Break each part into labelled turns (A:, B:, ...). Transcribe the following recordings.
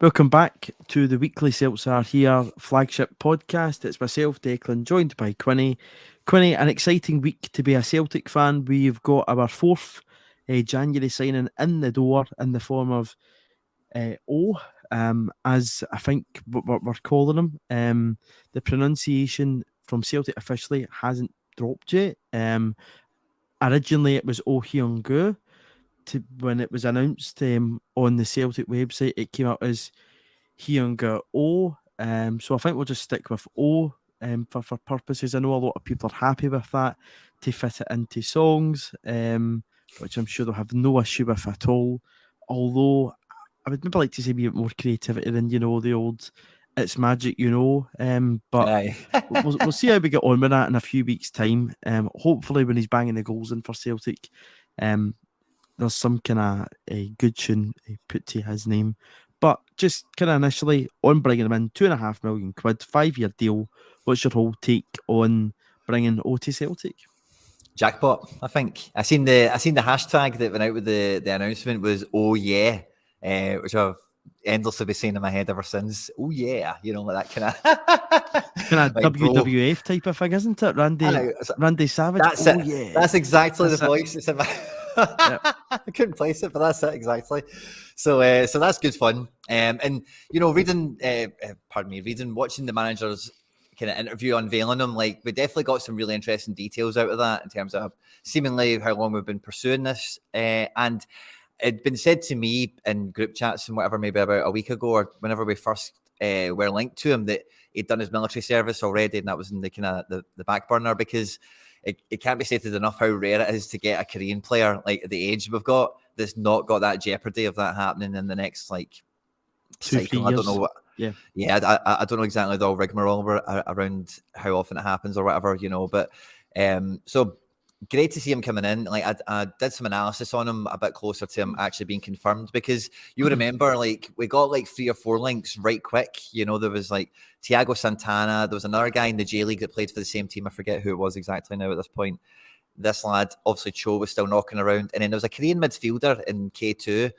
A: Welcome back to the weekly CeltsAreHere Flagship podcast. It's myself, Declan, joined by Quinny. Quinny, an exciting week to be a Celtic fan. We've got our fourth January signing in the door in the form of Oh, as I think we're calling him. The pronunciation from Celtic officially hasn't dropped yet. Originally, it was Oh Hyeon-gyu. When it was announced on the Celtic website, it came out as Hyeong-gyu O. So I think we'll just stick with O for purposes. I know a lot of people are happy with that to fit it into songs, which I'm sure they'll have no issue with at all. Although I would maybe like to see a bit more creativity than, the old "It's Magic," but
B: Aye.
A: we'll see how we get on with that in a few weeks' time. Hopefully when he's banging the goals in for Celtic, there's some kind of a good tune put to his name. But just kind of initially on bringing him in, £2.5 million, 5-year deal. What's your whole take on bringing O to Celtic?
B: Jackpot, I think. I seen the hashtag that went out with the announcement was "Oh yeah," which I've endlessly been saying in my head ever since. Oh yeah, like that kind of
A: kind of like WWF type of thing, isn't it? Randy Savage.
B: That's
A: oh
B: it.
A: Yeah,
B: that's exactly the voice. It's in my
A: yep.
B: I couldn't place it, but that's it exactly. So that's good fun. And watching the manager's kind of interview unveiling them, like we definitely got some really interesting details out of that in terms of seemingly how long we've been pursuing this. And it'd been said to me in group chats and whatever, maybe about a week ago or whenever we first were linked to him, that he'd done his military service already, and that was in the kind of the back burner, because it can't be stated enough how rare it is to get a Korean player like at the age we've got that's not got that jeopardy of that happening in the next like
A: 2-3 years.
B: I don't know what.
A: Yeah,
B: I don't know exactly the rigmarole around how often it happens or whatever, but so great to see him coming in. Like I did some analysis on him a bit closer to him actually being confirmed, because you remember like we got like 3 or 4 links right quick. There was like Thiago Santana, there was another guy in the J League that played for the same team. I forget who it was exactly now at this point. This lad, obviously Cho, was still knocking around, and then there was a Korean midfielder in K2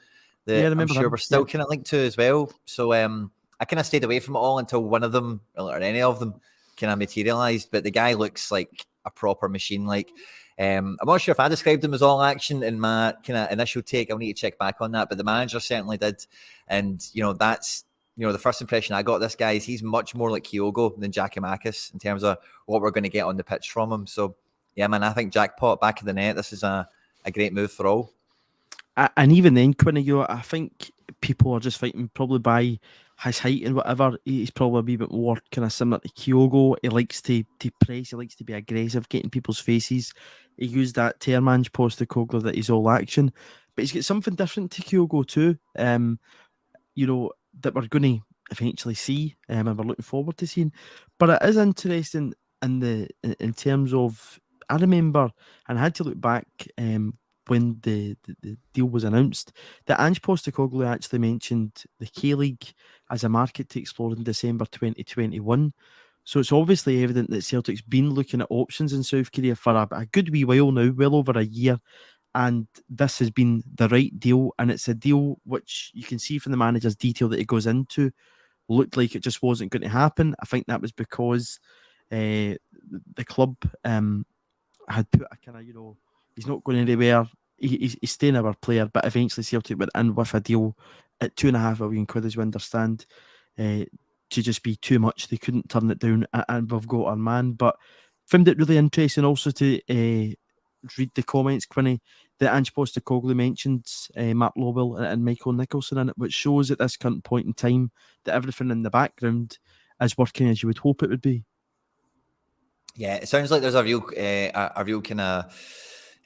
B: that I'm sure we're still kind of linked to as well. So I kind of stayed away from it all until one of them or any of them kind of materialized. But the guy looks like a proper machine. Like I'm not sure if I described him as all action in my kind of initial take. I'll need to check back on that, but the manager certainly did. And that's the first impression I got of this guy is he's much more like Kyogo than Giakoumakis in terms of what we're going to get on the pitch from him. So yeah, man, I think jackpot, back of the net. This is a great move for all.
A: And even then, Quinny, I think people are just fighting probably by his height and whatever. He's probably a wee bit more kind of similar to Kyogo. He likes to press, he likes to be aggressive, getting people's faces. He used that term, Ange Postecoglou, that he's all action. But he's got something different to Kyogo too, that we're going to eventually see, and we're looking forward to seeing. But it is interesting in terms of, I remember, and I had to look back when the deal was announced, that Ange Postecoglou actually mentioned the K-League as a market to explore in December 2021. So it's obviously evident that Celtic's been looking at options in South Korea for a good wee while now, well over a year. And this has been the right deal. And it's a deal which you can see from the manager's detail that it goes into, looked like it just wasn't going to happen. I think that was because the club had put a kind of, he's not going anywhere. He's staying our player, but eventually Celtic went in with a deal at £2.5 million, as we understand, to just be too much. They couldn't turn it down, and we've got our man. But found it really interesting also to read the comments, Quinny, that Ange Postecoglou mentioned Mark Lowell and Michael Nicholson in it, which shows at this current point in time that everything in the background is working as you would hope it would be.
B: Yeah, it sounds like there's a real kind of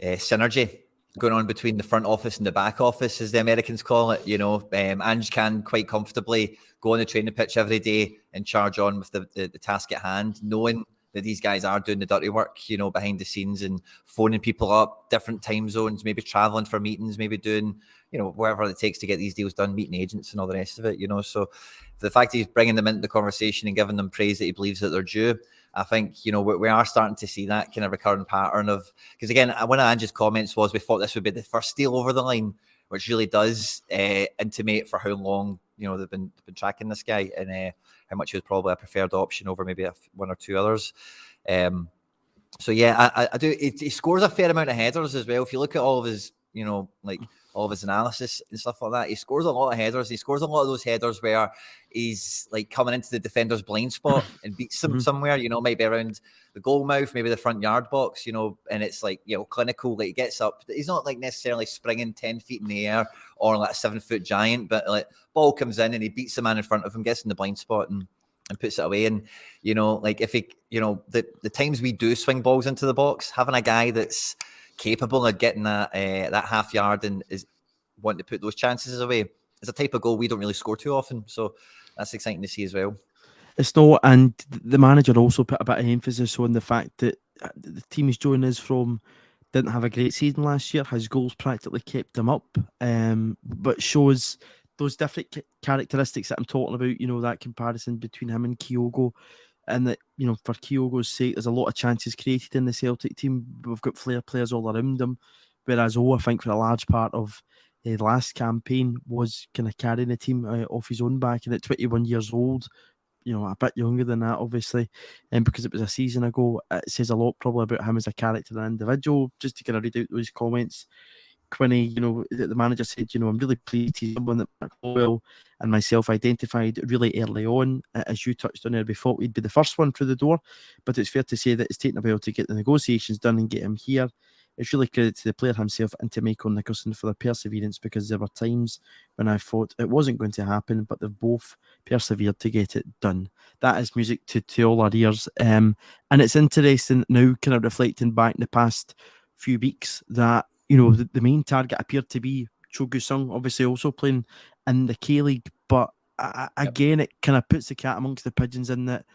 B: synergy going on between the front office and the back office, as the Americans call it. Ange can quite comfortably go on the training pitch every day and charge on with the task at hand, knowing that these guys are doing the dirty work, behind the scenes and phoning people up, different time zones, maybe traveling for meetings, maybe doing, whatever it takes to get these deals done, meeting agents and all the rest of it, So the fact that he's bringing them into the conversation and giving them praise that he believes that they're due, I think, we are starting to see that kind of recurring pattern of, because again, one of Ange's comments was we thought this would be the first deal over the line, which really does intimate for how long they've been tracking this guy, and how much he was probably a preferred option over maybe one or two others. So yeah, I do. He scores a fair amount of headers as well. If you look at all of his, all of his analysis and stuff like that, he scores a lot of headers. He scores a lot of those headers where he's like coming into the defender's blind spot and beats them somewhere, maybe around the goal mouth, maybe the front yard box, and it's like, clinical, like he gets up. He's not like necessarily springing 10 feet in the air or like a 7-foot giant, but like ball comes in and he beats the man in front of him, gets in the blind spot and puts it away. And, like if he, the times we do swing balls into the box, having a guy that's capable of getting that half yard and is wanting to put those chances away is a type of goal we don't really score too often. So that's exciting to see as well.
A: It's not, and the manager also put a bit of emphasis on the fact that the team he's joining us from didn't have a great season last year. His goals practically kept him up, but shows those different characteristics that I'm talking about, that comparison between him and Hyeongyu, and that, for Kyogo's sake, there's a lot of chances created in the Celtic team. We've got flair players all around them, whereas I think for a large part of the last campaign was kind of carrying the team off his own back, and at 21 years old, a bit younger than that, obviously, and because it was a season ago, it says a lot probably about him as a character and individual. Just to kind of read out those comments, Quinny, the manager said, I'm really pleased he's someone that Mark Lowell and myself identified really early on. As you touched on there, we thought we'd be the first one through the door, but it's fair to say that it's taken a while to get the negotiations done and get him here. It's really credit to the player himself and to Michael Nicholson for their perseverance, because there were times when I thought it wasn't going to happen, but they've both persevered to get it done. That is music to all our ears. And it's interesting now, kind of reflecting back in the past few weeks, that the main target appeared to be Cho Gu-sung, obviously also playing in the K-League. But again, it kind of puts the cat amongst the pigeons in that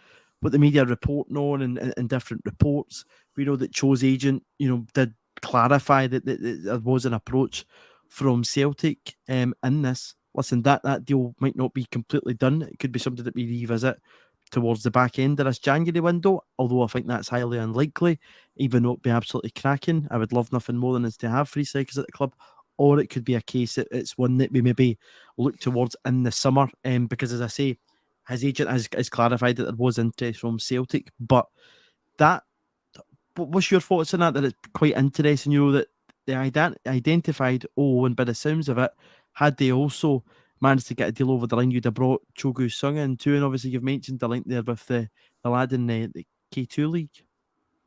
A: what the media are reporting on and different reports. We know that Cho's agent, did clarify that there was an approach from Celtic in this. Listen, that deal might not be completely done. It could be something that we revisit towards the back end of this January window, although I think that's highly unlikely, even though it'd be absolutely cracking. I would love nothing more than us to have 3 strikers at the club, or it could be a case that it's one that we maybe look towards in the summer, because, as I say, his agent has clarified that there was interest from Celtic. But what's your thoughts on that? That it's quite interesting, that they identified, and by the sounds of it, had they also managed to get a deal over the line, you'd have brought Cho Gu-sung in too. And obviously you've mentioned the link there with the lad in the K2 league.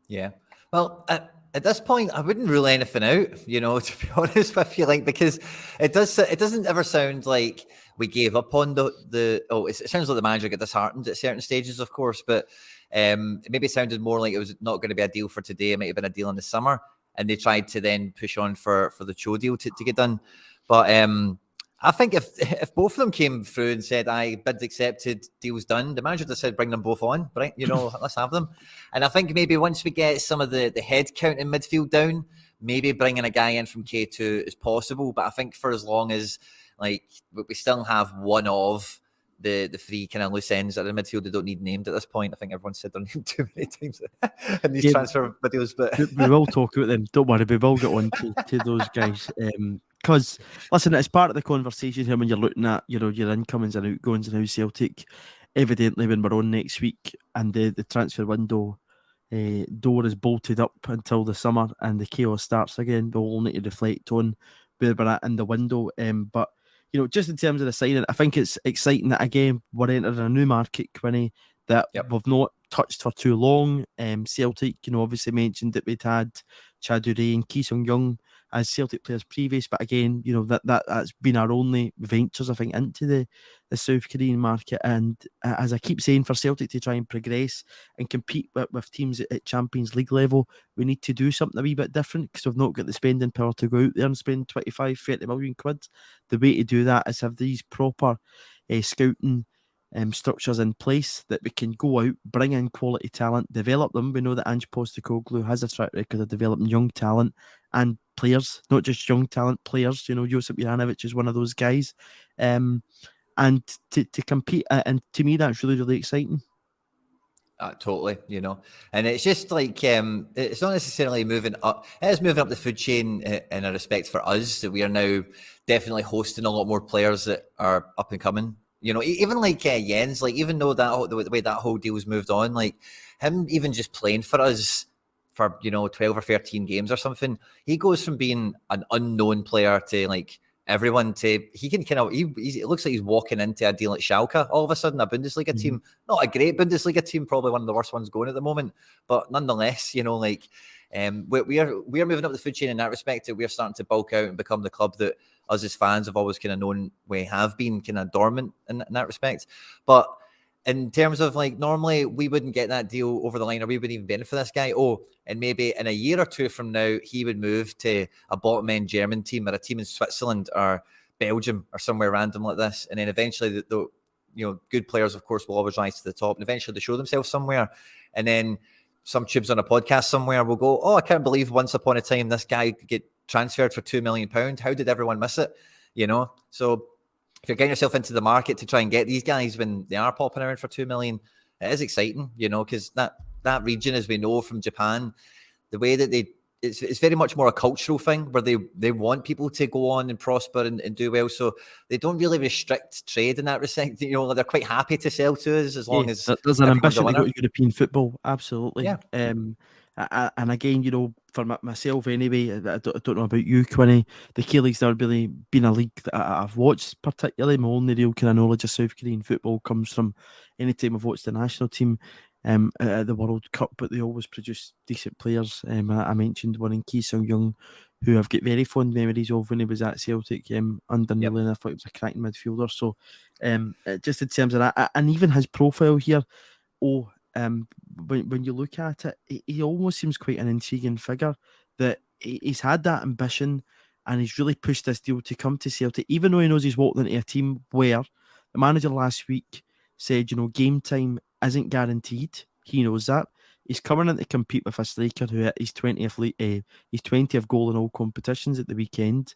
B: Yeah. Well, at this point, I wouldn't rule anything out, to be honest with you, because it doesn't ever sound like we gave up on it sounds like the manager got disheartened at certain stages, of course, but it maybe sounded more like it was not going to be a deal for today. It might have been a deal in the summer, and they tried to then push on for the Cho deal to get done. But I think if both of them came through and said, bids accepted, deals done, the manager just said, bring them both on, right? Let's have them. And I think maybe once we get some of the head count in midfield down, maybe bringing a guy in from K2 is possible. But I think for as long as we still have one of the 3 kind of loose ends that are in midfield that don't need named at this point. I think everyone said their name too many times in these transfer videos. But
A: we will talk about them. Don't worry, we will get on to those guys. Because, listen, it's part of the conversation here when you're looking at your incomings and outgoings and how Celtic, evidently when we're on next week and the transfer window door is bolted up until the summer and the chaos starts again, we'll all need to reflect on where we're at in the window. But just in terms of the signing, I think it's exciting that again we're entering a new market, Quinny, that we've not touched for too long. Celtic, obviously mentioned that we'd had Chaduri and Ki Sung-young as Celtic players previous, but again, that's been our only ventures, I think, into the South Korean market. And as I keep saying, for Celtic to try and progress and compete with teams at Champions League level, we need to do something a wee bit different, because we've not got the spending power to go out there and spend 25-30 million quid. The way to do that is have these proper scouting structures in place that we can go out, bring in quality talent, develop them. We know that Ange Postecoglou has a track record of developing young talent and players, not just young talent, players. Josip Juranovic is one of those guys. And to compete, and to me, that's really, really exciting.
B: Totally, and it's just it's not necessarily moving up. It is moving up the food chain in a respect for us, that we are now definitely hosting a lot more players that are up and coming You know, even like Jenz, like even though that the way that whole deal's moved on, like him even just playing for us for 12 or 13 games or something, he goes from being an unknown player to like everyone to he can kind of it looks like he's walking into a deal at Schalke all of a sudden, a Bundesliga team, not a great Bundesliga team, probably one of the worst ones going at the moment, but nonetheless, like we're moving up the food chain in that respect. We're starting to bulk out and become the club that us as fans have always kind of known we have been kind of dormant in that respect. But in terms of like normally we wouldn't get that deal over the line, or we wouldn't even benefit this guy. Oh, and maybe in a year or two from now, he would move to a bottom end German team or a team in Switzerland or Belgium or somewhere random like this. And then eventually the good players, of course, will always rise to the top. And eventually they show themselves somewhere. And then some tubes on a podcast somewhere will go, oh, I can't believe once upon a time this guy could get transferred for £2 million. How did everyone miss it? So if you're getting yourself into the market to try and get these guys when they are popping around for 2 million, it is exciting, because that region, as we know from Japan, the way that it's very much more a cultural thing where they want people to go on and prosper and do well. So they don't really restrict trade in that respect. They're quite happy to sell to us as long as
A: there's an ambition to go to European football. Absolutely.
B: Yeah.
A: And again, for myself anyway, I don't know about you, Quinny. The K-League's never really been a league that I've watched particularly. My only real kind of knowledge of South Korean football comes from any time I've watched the national team at the World Cup, but they always produce decent players. I mentioned one in Ki Sung-young, who I've got very fond memories of when he was at Celtic under Neil, and I thought he was a cracking midfielder. So just in terms of that, and even his profile here, when you look at it, he almost seems quite an intriguing figure, that he's had that ambition and he's really pushed this deal to come to Celtic, even though he knows he's walked into a team where the manager last week said, game time isn't guaranteed. He knows that. He's coming in to compete with a striker who hit his 20th goal in all competitions at the weekend.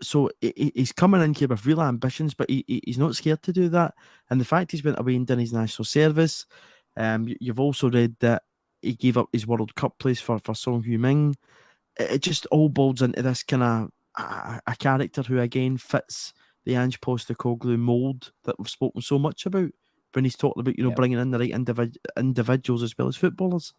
A: So he's coming in here with real ambitions, but he's not scared to do that. And the fact he's went away and done his national service, you've also read that he gave up his World Cup place for Song Heung-min. It just all builds into this kind of a character who again fits the Ange Postecoglou mould that we've spoken so much about when he's talking about bringing in the right individuals as well as footballers.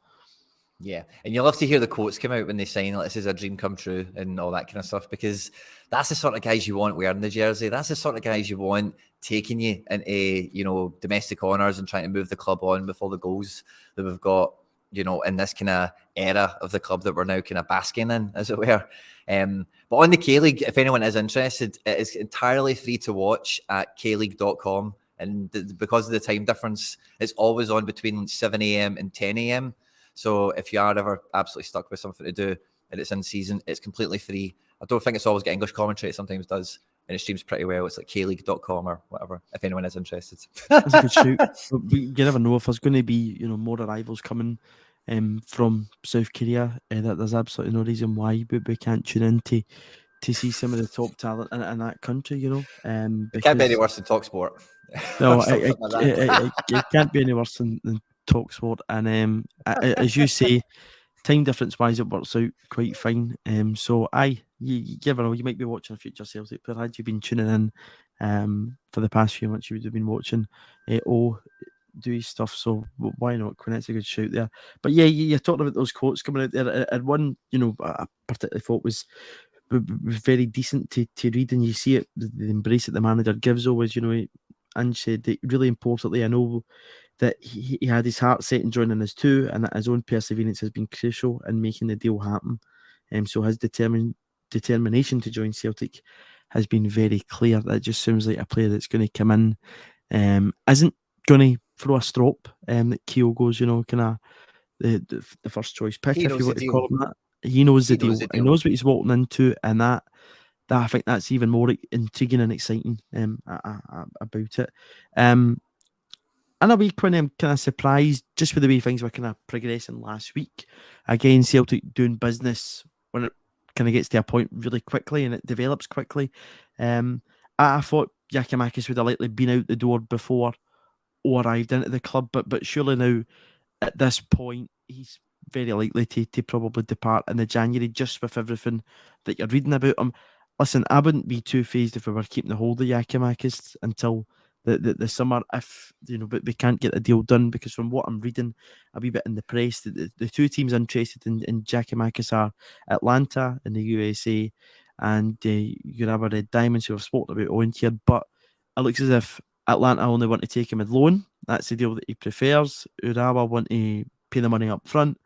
B: Yeah, and you'll have to hear the quotes come out when they sign, like, this is a dream come true and all that kind of stuff, because that's the sort of guys you want wearing the jersey. That's the sort of guys you want taking you into, domestic honours and trying to move the club on with all the goals that we've got, in this kind of era of the club that we're now kind of basking in, as it were. But on the K-League, if anyone is interested, it is entirely free to watch at kleague.com. And because of the time difference, it's always on between 7 a.m. and 10 a.m. So if you are ever absolutely stuck with something to do and it's in season, it's completely free. I don't think it's always got English commentary. It sometimes does. And it streams pretty well. It's like kleague.com or whatever, if anyone is interested.
A: That's a good shoot. You never know if there's going to be, more arrivals coming from South Korea. There's absolutely no reason why we can't tune in to see some of the top talent in that country,
B: It can't be any worse than TalkSport.
A: No, it can't be any worse than TalkSport. And as you say, time difference wise, it works out quite fine. So you never know, you might be watching a future Celtic player. Had you been tuning in for the past few months, you would have been watching do his stuff. So why not? Quinet's a good shout there. But yeah, you're talking about those quotes coming out there, and one I particularly thought was very decent to read, and you see it, the embrace that the manager gives always. Ange said that really importantly, I know that he had his heart set in joining us too, and that his own perseverance has been crucial in making the deal happen. So his determination to join Celtic has been very clear. That just sounds like a player that's going to come in, isn't going to throw a strop. That Kyogo's, kind of the first choice pick, if you want to call him that. He knows the deal. He knows what he's walking into, and that I think that's even more intriguing and exciting about it. In a week when I'm kind of surprised just with the way things were kind of progressing last week. Again, Celtic doing business when it kind of gets to a point really quickly and it develops quickly. I thought Giakoumakis would have likely been out the door before or arrived into the club, but surely now at this point he's very likely to probably depart in the January, just with everything that you're reading about him. Listen, I wouldn't be too phased if we were keeping the hold of Giakoumakis until the summer if but we can't get the deal done, because from what I'm reading a wee bit in the press, the two teams interested in Giakoumakis are Atlanta in the USA and Urawa Red Diamonds, who I've spoken about on here, but it looks as if Atlanta only want to take him as loan. That's the deal that he prefers. Urawa want to pay the money up front.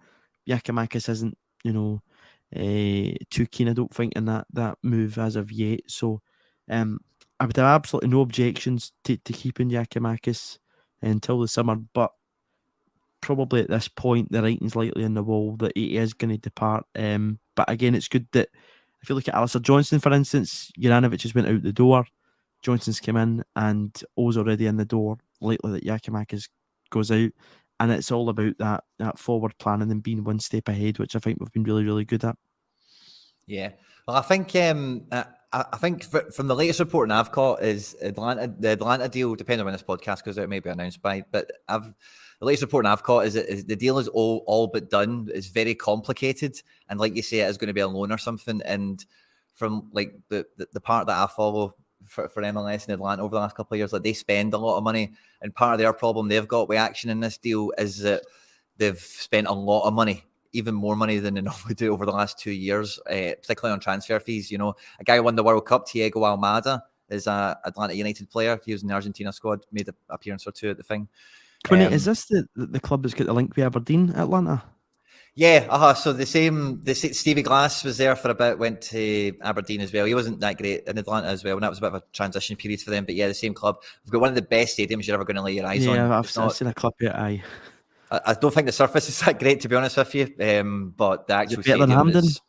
A: Giakoumakis isn't too keen, I don't think, in that move as of yet. So I would have absolutely no objections to keeping Giakoumakis until the summer, but probably at this point the writing's likely on the wall that he is going to depart. But again, it's good that if you look at Alistair Johnson, for instance, Juranovic just went out the door, Johnson's come in, and O's already in the door. Likely that Giakoumakis goes out, and it's all about that forward planning and being one step ahead, which I think we've been really, really good at.
B: Yeah, well, I think I think from the latest reporting I've caught is the Atlanta deal, depending on when this podcast goes out, may be announced by. But the latest reporting I've caught is that the deal is all but done. It's very complicated, and like you say, it is going to be a loan or something. And from like the part that I follow for MLS in Atlanta over the last couple of years, like they spend a lot of money, and part of their problem they've got with action in this deal is that they've spent a lot of money, even more money than they normally do over the last 2 years, particularly on transfer fees. You know, a guy who won the World Cup, Thiago Almada, is a Atlanta United player. He was in the Argentina squad, made an appearance or two at the thing.
A: Quinny, is this the club that's got the link with Aberdeen, Atlanta?
B: Yeah, so the Stevie Glass was there for a bit, went to Aberdeen as well. He wasn't that great in Atlanta as well, and that was a bit of a transition period for them. But yeah, the same club. We've got one of the best stadiums you're ever going to lay your eyes on.
A: Yeah, I've seen a clip of it, aye.
B: I don't think the surface is that great, to be honest with you, but the actual
A: better than
B: stadium
A: Hampden?
B: is...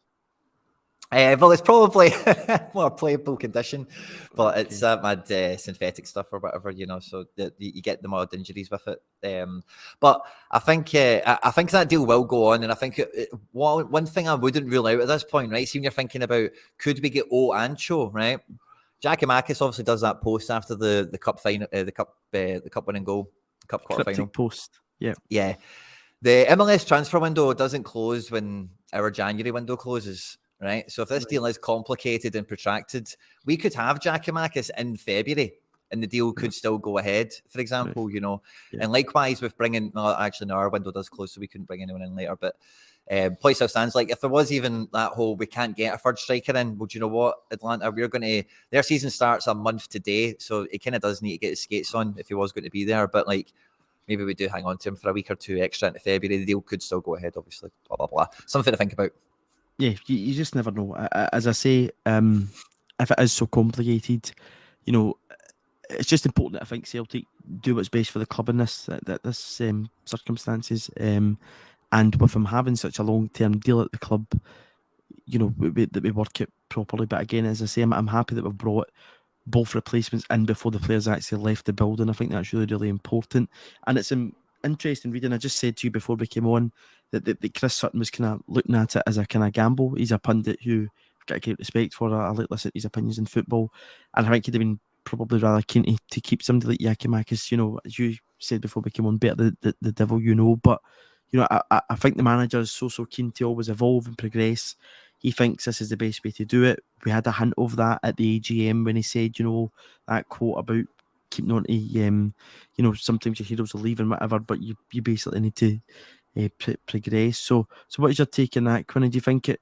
B: well, it's probably more playable condition, but it's that mad synthetic stuff or whatever, so you get the odd injuries with it. But I think that deal will go on, and I think one thing I wouldn't rule out at this point, right? See, when you're thinking about, could we get Oh Ancho, right? Giakoumakis obviously does that post after the cup final, the cup winning goal, cup quarter final
A: post.
B: Yeah. The MLS transfer window doesn't close when our January window closes, right? So if this deal is complicated and protracted, we could have Giakoumakis in February and the deal could still go ahead, for example, And likewise with bringing, actually, no, our window does close, so we couldn't bring anyone in later. But point still stands, like if there was even that whole, we can't get a third striker in, well, do you know what, Atlanta, their season starts a month today, so it kind of does need to get his skates on if he was going to be there. But like, maybe we do hang on to him for a week or two extra into February. The deal could still go ahead, obviously. Blah, blah, blah. Something to think about.
A: Yeah, you just never know. As I say, if it is so complicated, it's just important that I think Celtic do what's best for the club in this circumstances. And with him having such a long-term deal at the club, that we work it properly. But again, as I say, I'm happy that we've brought both replacements in before the players actually left the building. I think that's really, really important. And it's interesting reading. I just said to you before we came on that Chris Sutton was kind of looking at it as a kind of gamble. He's a pundit who I've got a great respect for. I like listening to his opinions in football. And I think he'd have been probably rather keen to keep somebody like Giakoumakis, as you said before we came on, better the devil but I think the manager is so keen to always evolve and progress. He thinks this is the best way to do it. We had a hint of that at the AGM when he said, that quote about keeping on to, sometimes your heroes will leave and whatever, but you basically need to progress. So what is your take on that, Quinny? Do you think it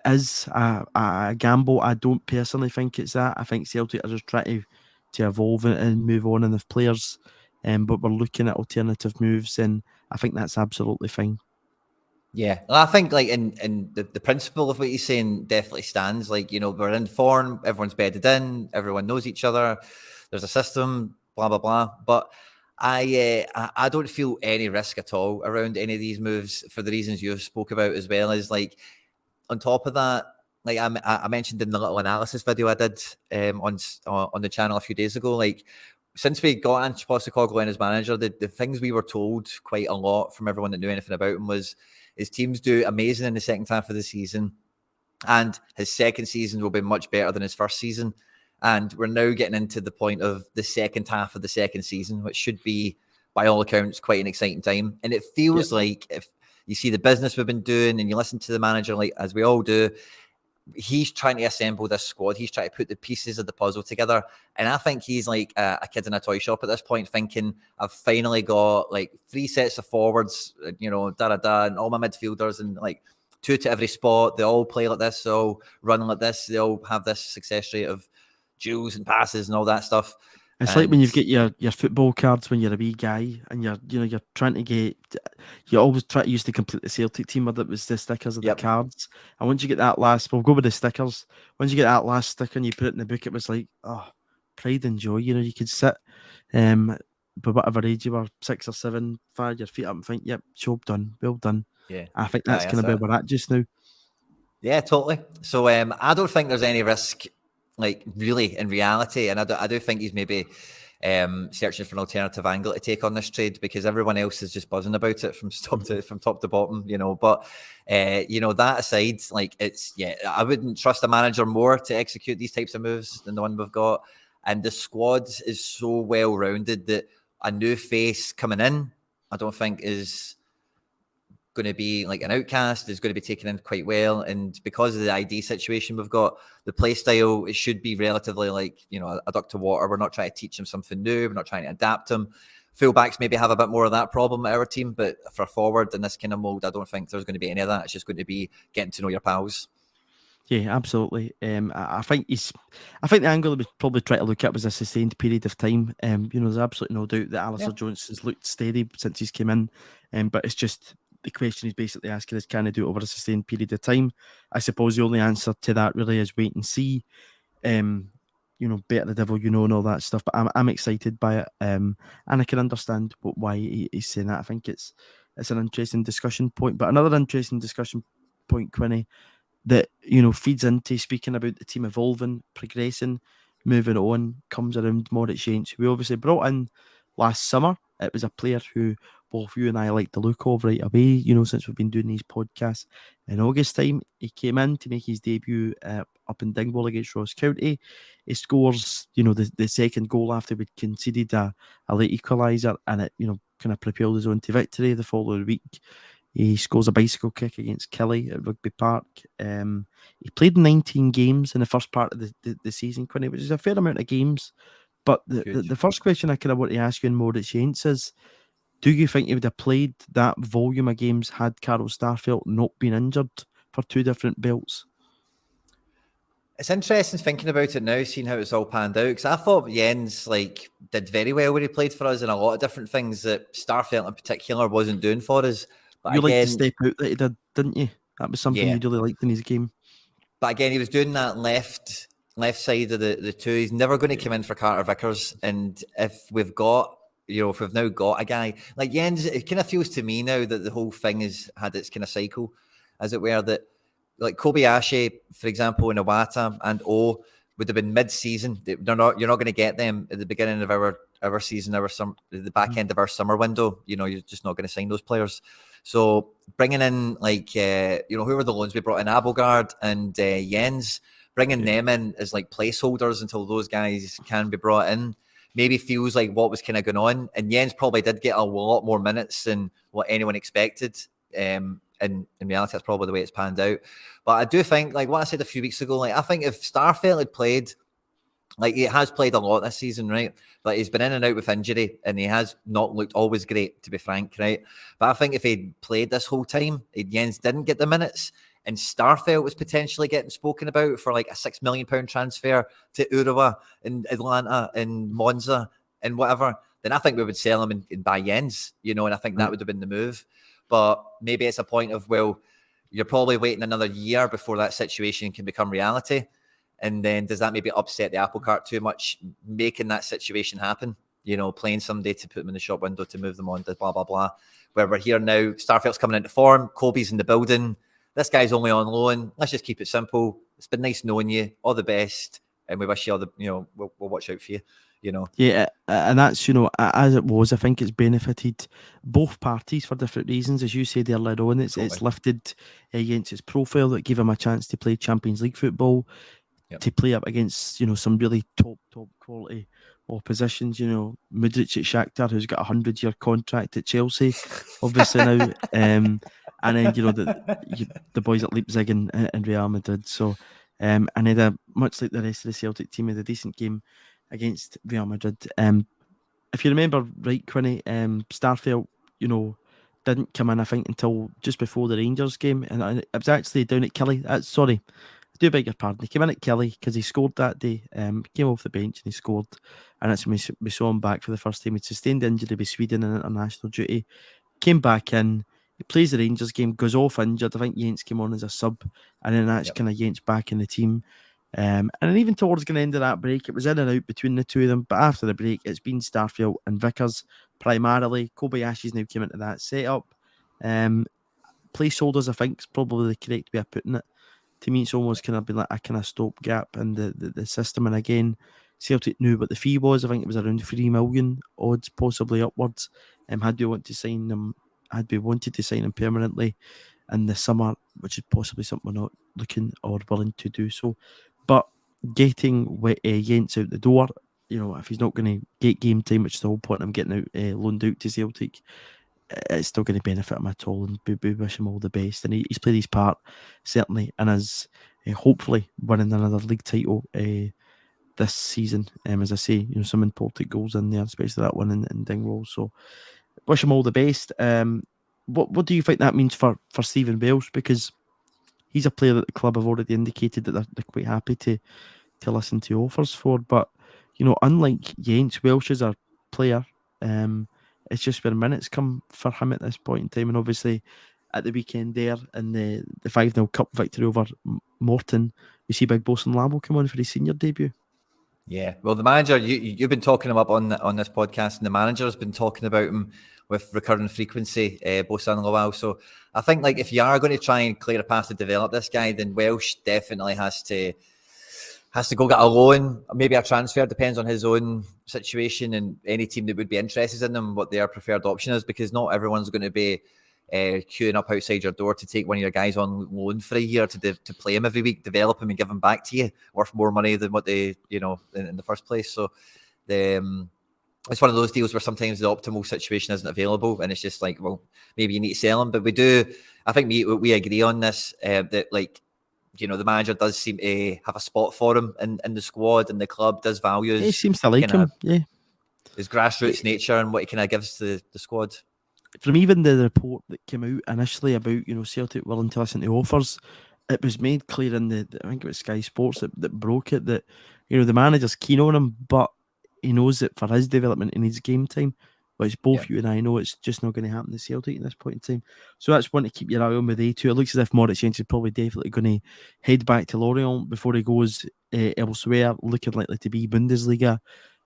A: is a gamble? I don't personally think it's that. I think Celtic are just trying to evolve and move on in the players, but we're looking at alternative moves, and I think that's absolutely fine.
B: Yeah, well, I think like in the principle of what you're saying definitely stands. Like, we're in form, everyone's bedded in, everyone knows each other, there's a system, blah blah blah. But I don't feel any risk at all around any of these moves for the reasons you spoke about, as well as like on top of that, like I mentioned in the little analysis video I did on the channel a few days ago, like since we got Ange Postecoglou as manager, the things we were told quite a lot from everyone that knew anything about him was his teams do amazing in the second half of the season, and his second season will be much better than his first season. And we're now getting into the point of the second half of the second season, which should be, by all accounts, quite an exciting time. And it feels like if you see the business we've been doing and you listen to the manager, like as we all do, he's trying to assemble this squad. He's trying to put the pieces of the puzzle together. And I think he's like a kid in a toy shop at this point, thinking, I've finally got like 3 sets of forwards, and all my midfielders, and like 2 to every spot. They all play like this, they all run like this, they all have this success rate of duels and passes and all that stuff.
A: It's like when you've got your football cards when you're a wee guy, and you're trying to get, you always try to use to complete the Celtic team, whether it was the stickers or the cards. And once you get that last, we'll go with the stickers. Once you get that last sticker and you put it in the book, it was like, oh, pride and joy. You could sit, but whatever age you were, 6 or 7, fire your feet up and think, yep, job done, well done.
B: Yeah,
A: I think that's kind of where we're at just now.
B: Yeah, totally. So I don't think there's any risk, like really in reality, and I do think he's maybe searching for an alternative angle to take on this trade, because everyone else is just buzzing about it from top to bottom, But that aside, like I wouldn't trust a manager more to execute these types of moves than the one we've got, and the squad is so well rounded that a new face coming in, I don't think is going to be like an outcast, is going to be taken in quite well. And because of the ID situation we've got, the play style, it should be relatively like, a duck to water. We're not trying to teach them something new. We're not trying to adapt them. Fullbacks maybe have a bit more of that problem at our team, but for forward in this kind of mold, I don't think there's going to be any of that. It's just going to be getting to know your pals.
A: Yeah, absolutely. I think the angle we probably try to look at was a sustained period of time. There's absolutely no doubt that Alistair Jones has looked steady since he's came in, but it's just the question he's basically asking is, can he do it over a sustained period of time? I suppose the only answer to that really is wait and see. Better the devil, and all that stuff. But I'm excited by it, and I can understand why he's saying that. I think it's an interesting discussion point. But another interesting discussion point, Quinny, that feeds into speaking about the team evolving, progressing, moving on, comes around Moritz, who we obviously brought in last summer. It was a player who both you and I like the look of right away, since we've been doing these podcasts. In August time, he came in to make his debut up in Dingwall against Ross County. He scores, the second goal after we'd conceded a late equaliser, and it, kind of propelled us on to victory the following week. He scores a bicycle kick against Kelly at Rugby Park. He played 19 games in the first part of the season, Quinny, which is a fair amount of games. But the first question I kind of want to ask you in Moritz is, do you think he would have played that volume of games had Carl Starfelt not been injured for 2 different belts?
B: It's interesting thinking about it now, seeing how it's all panned out, because I thought Jenz did very well when he played for us in a lot of different things that Starfelt in particular wasn't doing for us. But
A: you liked the step out that he did, didn't you? That was something you really liked in his game.
B: But again, he was doing that left side of the two. He's never going to come in for Carter Vickers. And if we've now got a guy like Jenz, it kind of feels to me now that the whole thing has had its kind of cycle, as it were, that like Kobayashi, for example, and Iwata and O would have been mid-season. You're not going to get them at the beginning of our season, the back end of our summer window. You're just not going to sign those players. So bringing in who were the loans we brought in? Abelgard and Jenz, bringing them in as like placeholders until those guys can be brought in, maybe feels like what was kind of going on. And Jenz probably did get a lot more minutes than what anyone expected. And in reality, that's probably the way it's panned out. But I do think, like what I said a few weeks ago, I think if Starfelt had played, like he has played a lot this season, right? But he's been in and out with injury, and he has not looked always great, to be frank, right? But I think if he'd played this whole time, Jenz didn't get the minutes, and Starfelt was potentially getting spoken about for like a £6 million transfer to Urawa and Atlanta and Monza and whatever, then I think we would sell him and buy Jenz, and I think that would have been the move. But maybe it's a point of, well, you're probably waiting another year before that situation can become reality. And then does that maybe upset the apple cart too much, making that situation happen? Playing somebody to put them in the shop window to move them on to blah, blah, blah. Where we're here now, Starfelt's coming into form, Kobe's in the building. This guy's only on loan. Let's just keep it simple. It's been nice knowing you. All the best. And we wish you all the, we'll watch out for you.
A: Yeah, and that's, as it was, I think it's benefited both parties for different reasons. As you said earlier on, it's lifted against his profile that gave him a chance to play Champions League football, to play up against, some really top quality oppositions. Moritz at Shakhtar, who's got a 100-year contract at Chelsea, obviously now, and then the boys at Leipzig and Real Madrid. So and he had much like the rest of the Celtic team, had a decent game against Real Madrid. If you remember right, Quinny, Starfelt, didn't come in, I think, until just before the Rangers game, and it was actually down at Kelly. Sorry, I do beg your pardon. He came in at Kelly because he scored that day. Came off the bench and he scored, and that's when we saw him back for the first time. He'd sustained injury with Sweden in international duty. Came back in. He plays the Rangers game, goes off injured. I think Jenz came on as a sub, and then that's kind of Jenz back in the team. And then even towards the end of that break, it was in and out between the two of them. But after the break, it's been Starfelt and Vickers primarily. Kobayashi's now came into that setup. Placeholders, I think, is probably the correct way of putting it. To me, it's almost kind of been like a kind of stopgap in the system. And again, Celtic knew what the fee was. I think it was around 3 million odds, possibly upwards. Had we wanted to sign them permanently in the summer, which is possibly something we're not looking or willing to do so. But getting Jenz out the door, if he's not going to get game time, which is the whole point of him getting out loaned out to Celtic, it's still going to benefit him at all, and we wish him all the best. And he's played his part, certainly, and is hopefully winning another league title this season. As I say, some important goals in there, especially that one in Dingwall. So wish him all the best. What do you think that means for Stephen Welsh? Because he's a player that the club have already indicated that they're quite happy to listen to offers for. But, unlike Jenz, Welsh is a player. It's just where minutes come for him at this point in time. And obviously, at the weekend there, in the 5-0 Cup victory over Morton, we see Big Boss and Labo come on for his senior debut.
B: Yeah, well, the manager, you've been talking him up on this podcast, and the manager has been talking about him with recurring frequency, both in a while. So I think, like, if you are going to try and clear a path to develop this guy, then Welsh definitely has to go get a loan, maybe a transfer, depends on his own situation and any team that would be interested in him, what their preferred option is, because not everyone's going to be queuing up outside your door to take one of your guys on loan for a year to play him every week, develop him and give him back to you worth more money than what they, in the first place. So it's one of those deals where sometimes the optimal situation isn't available, and it's just like, well, maybe you need to sell him. But I think we agree on this, that, like, the manager does seem to have a spot for him in the squad, and the club does value
A: He seems to like him,
B: his grassroots nature and what he kind of gives to the squad.
A: From even the report that came out initially about, Celtic willing to listen to offers, it was made clear in I think it was Sky Sports that broke it, that, the manager's keen on him, but he knows that for his development, he needs game time, which both you and I know it's just not going to happen to Celtic at this point in time. So that's one to keep your eye on with A2. It looks as if Moritz is probably definitely going to head back to Lorient before he goes elsewhere, looking likely to be Bundesliga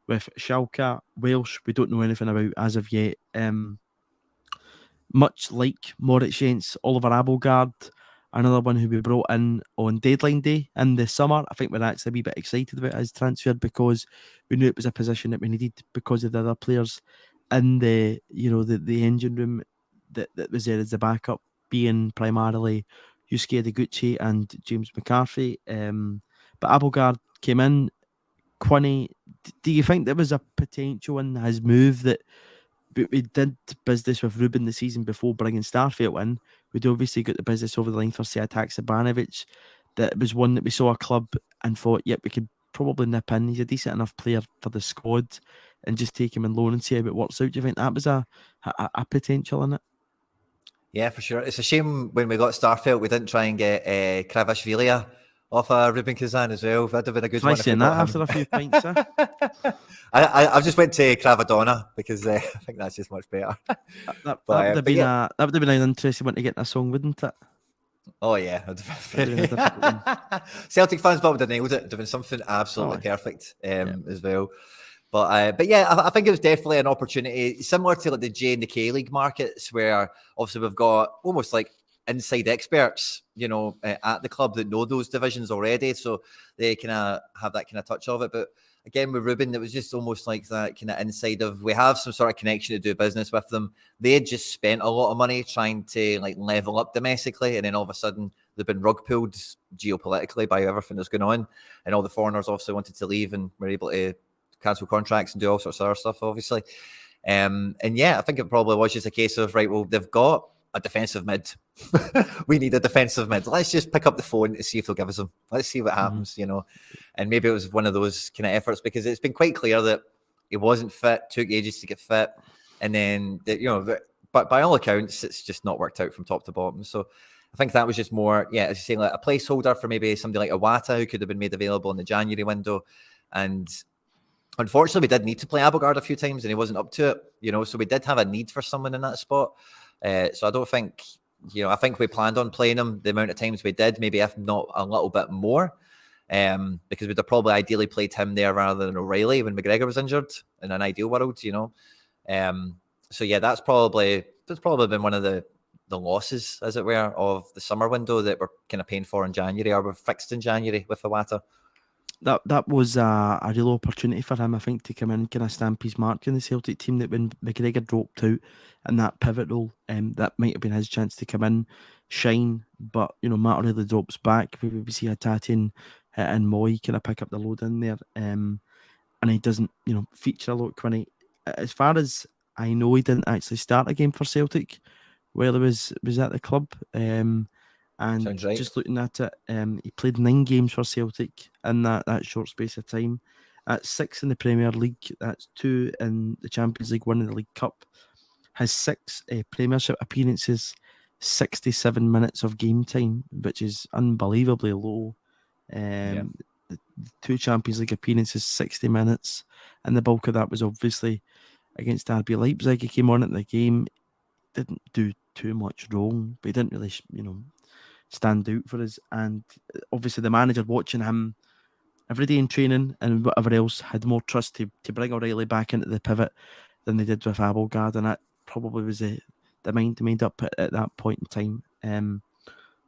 A: with Schalke. Welsh, we don't know anything about as of yet. Much like Moritz, Oliver Abelgard, another one who we brought in on deadline day in the summer. I think we're actually a wee bit excited about his transfer because we knew it was a position that we needed because of the other players in the engine room that was there as the backup, being primarily Yusuke Adeguchi and James McCarthy. But Abelgard came in. Quinny, do you think there was a potential in his move that we did business with Ruben the season before bringing Starfelt in? We'd obviously got the business over the line for Seatak Sabanovic. That was one that we saw a club and thought, yep, we could probably nip in. He's a decent enough player for the squad, and just take him in loan and see how it works out. Do you think that was a potential in it?
B: Yeah, for sure. It's a shame when we got Starfelt, we didn't try and get Kravashvili off Ruben Kazan as well. That'd have been a good one.
A: Saying that after a few pints,
B: I just went to Cravadonna because I think that's just much better.
A: That would have been an interesting one to get in a song, wouldn't it?
B: Oh yeah, Celtic fans probably would have nailed it. It would have been something absolutely perfect as well. But yeah, I think it was definitely an opportunity similar to like the J and the K League markets, where obviously we've got almost like inside experts, at the club that know those divisions already, so they kind of have that kind of touch of it. But again, with Ruben, it was just almost like that kind of inside of, we have some sort of connection to do business with them. They had just spent a lot of money trying to like level up domestically, and then all of a sudden they've been rug pulled geopolitically by everything that's going on, and all the foreigners obviously wanted to leave and were able to cancel contracts and do all sorts of other stuff, obviously. And yeah, I think it probably was just a case of, right, well, they've got a defensive mid. We need a defensive mid. Let's just pick up the phone to see if they'll give us him. Let's see what happens, you know. And maybe it was one of those kind of efforts, because it's been quite clear that he wasn't fit, took ages to get fit, and then but by all accounts, it's just not worked out from top to bottom. So I think that was just more, as you say, like a placeholder for maybe somebody like Iwata, who could have been made available in the January window. And unfortunately, we did need to play Abelgard a few times, and he wasn't up to it, you know. So we did have a need for someone in that spot. So I don't think, I think we planned on playing him the amount of times we did, maybe if not a little bit more, because we'd have probably ideally played him there rather than O'Reilly when McGregor was injured in an ideal world, you know. So yeah, that's probably been one of the losses, as it were, of the summer window that we're kind of paying for in January, or we're fixed in January with Iwata.
A: That was a real opportunity for him, I think, to come in, kind of stamp his mark in the Celtic team. That when McGregor dropped out in that pivot role, that might have been his chance to come in, shine. But Matt really drops back. We see Hatate and Moy kind of pick up the load in there, and he doesn't, feature a lot. Quinny, as far as I know, he didn't actually start a game for Celtic while he was at the club. And
B: sounds right.
A: Just looking at it, he played 9 games for Celtic in that short space of time. That's 6 in the Premier League. That's 2 in the Champions League, 1 in the League Cup. Has 6 Premiership appearances, 67 minutes of game time, which is unbelievably low. The 2 Champions League appearances, 60 minutes, and the bulk of that was obviously against RB Leipzig. He came on at the game, didn't do too much wrong, but he didn't really, stand out for us. And obviously the manager, watching him every day in training and whatever else, had more trust to bring O'Reilly back into the pivot than they did with Abelgard, and that probably was the mind made up at that point in time.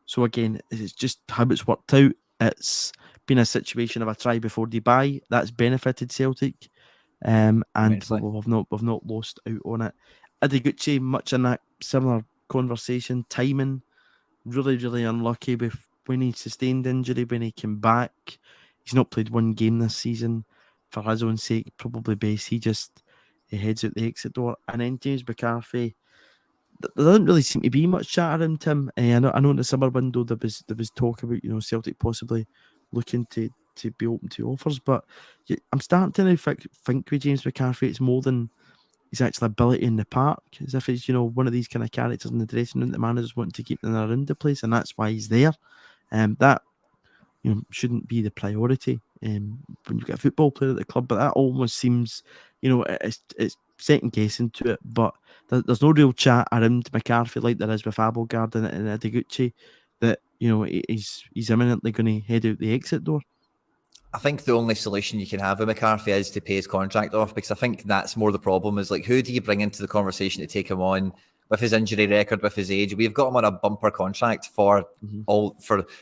A: So again, it's just how it's worked out. It's been a situation of a try before they buy that's benefited Celtic, and we've not lost out on it. Adiguchi, much in that similar conversation. Timing, really, really unlucky with when he sustained injury, when he came back. He's not played 1 game this season. For his own sake, probably best he heads out the exit door. And then James McCarthy, there doesn't really seem to be much chat around him. I know in the summer window there was talk about Celtic possibly looking to be open to offers, but I'm starting to now think with James McCarthy, it's more than his actual ability in the park, as if he's one of these kind of characters in the dressing room that managers want to keep them around the place, and that's why he's there. That shouldn't be the priority when you get a football player at the club, but that almost seems it's second guessing to it. But there's no real chat around McCarthy like there is with Abelgard and Adiguchi, that he's imminently going to head out the exit door.
B: I think the only solution you can have with McCarthy is to pay his contract off, because I think that's more the problem, is like, who do you bring into the conversation to take him on with his injury record, with his age? We've got him on a bumper contract for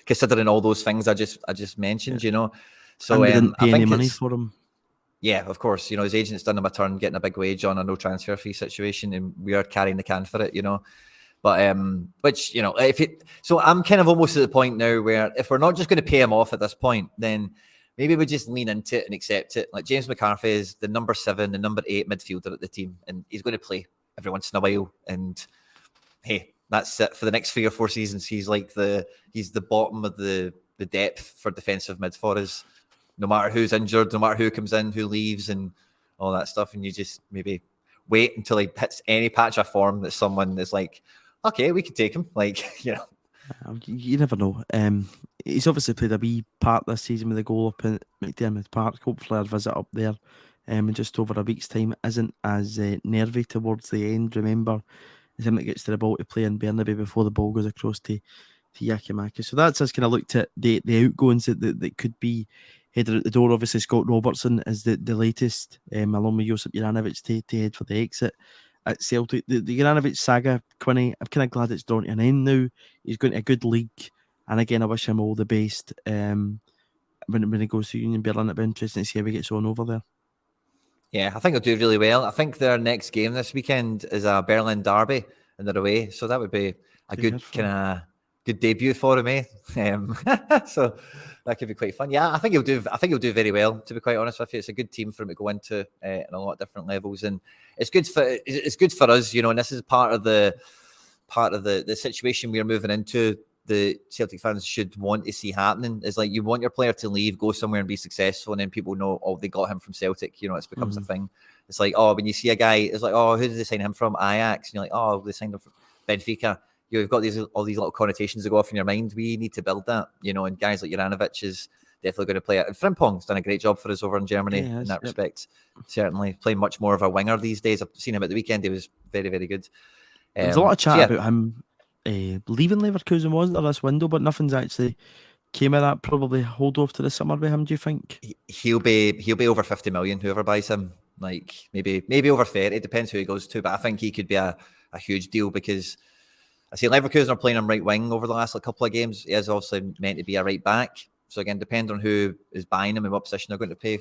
B: considering all those things I just mentioned, So
A: and we didn't pay
B: I think
A: any money for him.
B: Yeah, of course. His agent's done him a turn, getting a big wage on a no transfer fee situation, and we are carrying the can for it, But so I'm kind of almost at the point now where if we're not just going to pay him off at this point, then maybe we just lean into it and accept it. Like, James McCarthy is the number 7, the number 8 midfielder at the team, and he's going to play every once in a while. And hey, that's it for the next 3 or 4 seasons. He's like he's the bottom of the depth for defensive mid for us. No matter who's injured, no matter who comes in, who leaves, and all that stuff, and you just maybe wait until he hits any patch of form that someone is like, okay, we could take him.
A: You never know. He's obviously played a wee part this season with a goal up in McDermott Park. Hopefully our visit up there in just over a week's time isn't as nervy towards the end. Remember, it's him that gets to the ball to play in Burnaby before the ball goes across to Yakimaki. So that's us kind of looked at the outgoings that could be headed out the door. Obviously, Scott Robertson is the latest, along with Josip Juranovic to head for the exit at Celtic. The Juranovic saga, Quinny, I'm kind of glad it's drawn to an end now. He's going to a good league, and again, I wish him all the best when he goes to Union Berlin. It'll be interesting to see how he gets on over there.
B: Yeah, I think he'll do really well. I think their next game this weekend is a Berlin derby, and they're away, so that would be a good kind of good debut for him, eh? So that could be quite fun. Yeah, I think he'll do very well. To be quite honest with you, it's a good team for him to go into in a lot of different levels, and it's good for us, And this is part of the part of the situation we're moving into. The Celtic fans should want to see happening is like you want your player to leave, go somewhere and be successful, and then people know, oh, they got him from Celtic. You know, it becomes a thing. It's like, oh, when you see a guy, it's like, oh, who did they sign him from? Ajax. And you're like, oh, they signed him from Benfica. You've got all these little connotations that go off in your mind. We need to build that, you know, and guys like Juranovic is definitely going to play it. And Frimpong's done a great job for us over in Germany in that respect. Certainly playing much more of a winger these days. I've seen him at the weekend. He was very, very good.
A: There's a lot of chat about him leaving Leverkusen, wasn't there, this window, but nothing's actually came of that. Probably hold off to the summer with him, do you think?
B: He'll be over 50 million, whoever buys him. Like maybe over 30. It depends who he goes to, but I think he could be a huge deal because I see Leverkusen are playing him right wing over the last couple of games. He is also meant to be a right back. So again, depending on who is buying him and what position they're going to pay,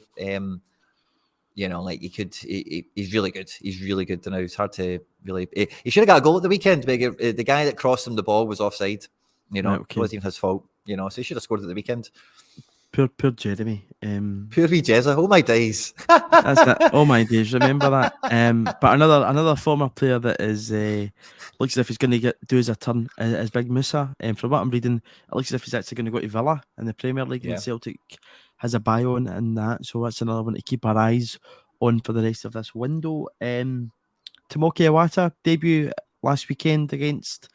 B: you know, like he's really good. He's really good now. It's hard to really. He should have got a goal at the weekend. But the guy that crossed him the ball was offside. You know, it wasn't even his fault. You know, so he should have scored at the weekend.
A: Poor Jeremy.
B: Poor wee Jezza. Oh my days.
A: That's that. Oh my days. Remember that. But another former player that is looks as if he's going to do his turn is Big Musa. From what I'm reading, it looks as if he's actually going to go to Villa in the Premier League. And Celtic has a buy on in that, so that's another one to keep our eyes on for the rest of this window. Tomoki Iwata debut last weekend against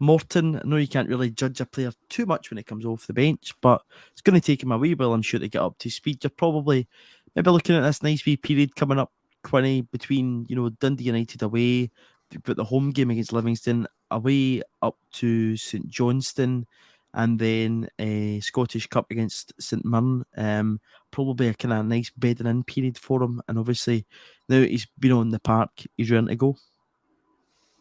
A: Morton. I know you can't really judge a player too much when it comes off the bench, but it's going to take him a wee while, I'm sure, to get up to speed. You're probably maybe looking at this nice wee period coming up, Quinny, between, you know, Dundee United away, but the home game against Livingston, away up to St Johnstone, and then a Scottish Cup against St Mirren. Probably a kind of nice bedding in period for him, and obviously now he's been on the park, he's ready to go.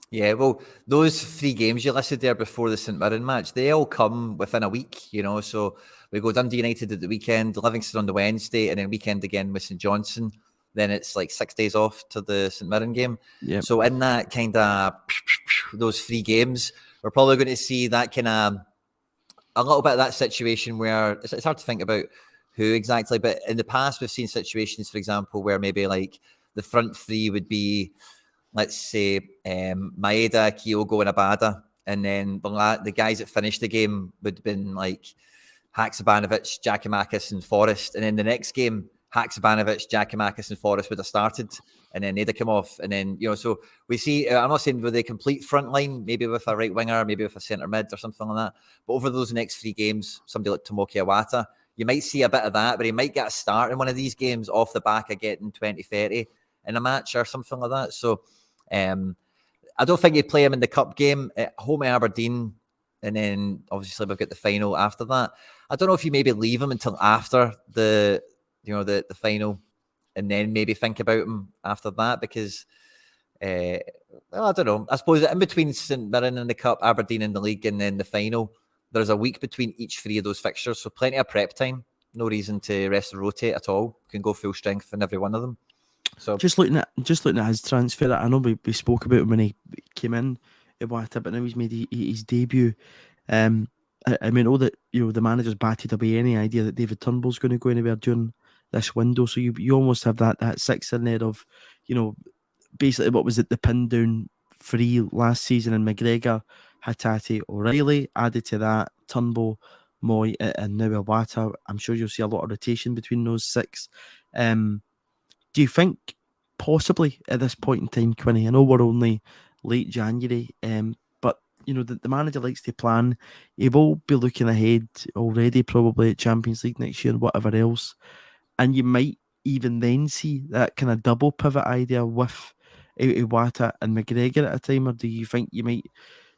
B: Yeah, well, those 3 games you listed there before the St Mirren match, they all come within a week, you know. So we go Dundee United at the weekend, Livingston on the Wednesday, and then weekend again with St Johnstone. Then it's like 6 days off to the St Mirren game. Yep. So in that kind of those 3 games, we're probably going to see that kind of a little bit of that situation where it's hard to think about who exactly, but in the past we've seen situations, for example, where maybe like the front 3 would be, let's say, Maeda, Kyogo, and Abada. And then the guys that finished the game would have been like Haksabanovic, Giakoumakis, and Forrest. And then the next game, Haksabanovic, Giakoumakis, and Forrest would have started. And then they'd have come off. And then, you know, so we see, I'm not saying with a complete front line, maybe with a right winger, maybe with a centre mid or something like that. But over those next 3 games, somebody like Tomoki Iwata, you might see a bit of that, but he might get a start in one of these games off the back of getting 20, 30 in a match or something like that. So, I don't think you play him in the cup game at home at Aberdeen, and then obviously we've got the final after that. I don't know if you maybe leave him until after the final, and then maybe think about him after that because, well, I don't know. I suppose in between St Mirren and the cup, Aberdeen in the league, and then the final, there's a week between each 3 of those fixtures, so plenty of prep time. No reason to rest and rotate at all. Can go full strength in every one of them. So
A: just looking at his transfer, I know we spoke about him when he came in at Iwata, but now he's made his debut. I mean, all that, you know, the manager's batted away any idea that David Turnbull's going to go anywhere during this window. So you almost have that 6 in there of, you know, basically what was it, the pin down 3 last season, and McGregor, Hatate, O'Reilly added to that, Turnbull, Moy, and now Iwata. I'm sure you'll see a lot of rotation between those 6. Do you think possibly at this point in time, Quinny, I know we're only late January, but you know the manager likes to plan. He will be looking ahead already, probably at Champions League next year and whatever else, and you might even then see that kind of double pivot idea with Iwata and McGregor at a time, or do you think you might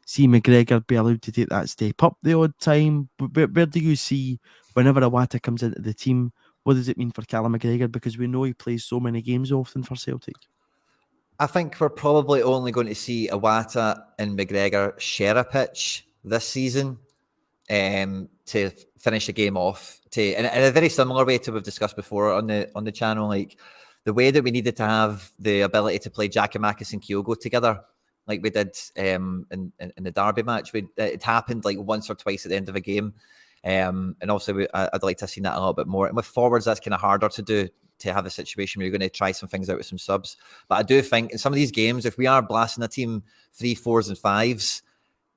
A: see McGregor be allowed to take that step up the odd time? Where do you see whenever Iwata comes into the team? What does it mean for Callum McGregor? Because we know he plays so many games often for Celtic.
B: I think we're probably only going to see Iwata and McGregor share a pitch this season to finish the game off. In a very similar way to we've discussed before on the channel, like the way that we needed to have the ability to play Giakoumakis and Kyogo together, like we did in the Derby match. It happened like once or twice at the end of a game. And also, I'd like to have seen that a little bit more. And with forwards, that's kind of harder to do, to have a situation where you're going to try some things out with some subs. But I do think in some of these games, if we are blasting a team 3, 4s and 5s,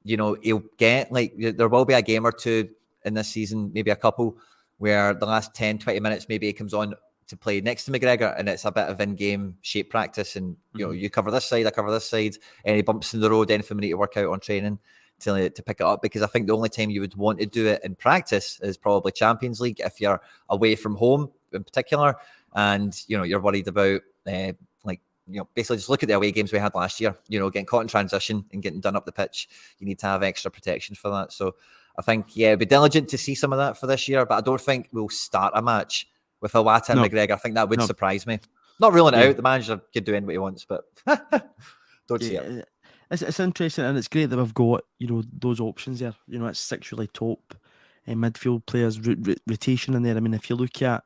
B: he'll get there will be a game or two in this season, maybe a couple, where the last 10, 20 minutes, maybe he comes on to play next to McGregor and it's a bit of in-game shape practice and, you cover this side, I cover this side, any bumps in the road, anything we need to work out on training to pick it up, because I think the only time you would want to do it in practice is probably Champions League if you're away from home in particular and, you're worried about basically just look at the away games we had last year, getting caught in transition and getting done up the pitch. You need to have extra protection for that. So I think, it'd be diligent to see some of that for this year, but I don't think we'll start a match with Iwata and McGregor. I think that would surprise me. Not ruling it out. The manager could do what he wants, but don't see it.
A: It's interesting, and it's great that we've got, those options there. It's 6 really top midfield players, rotation in there. I mean, if you look at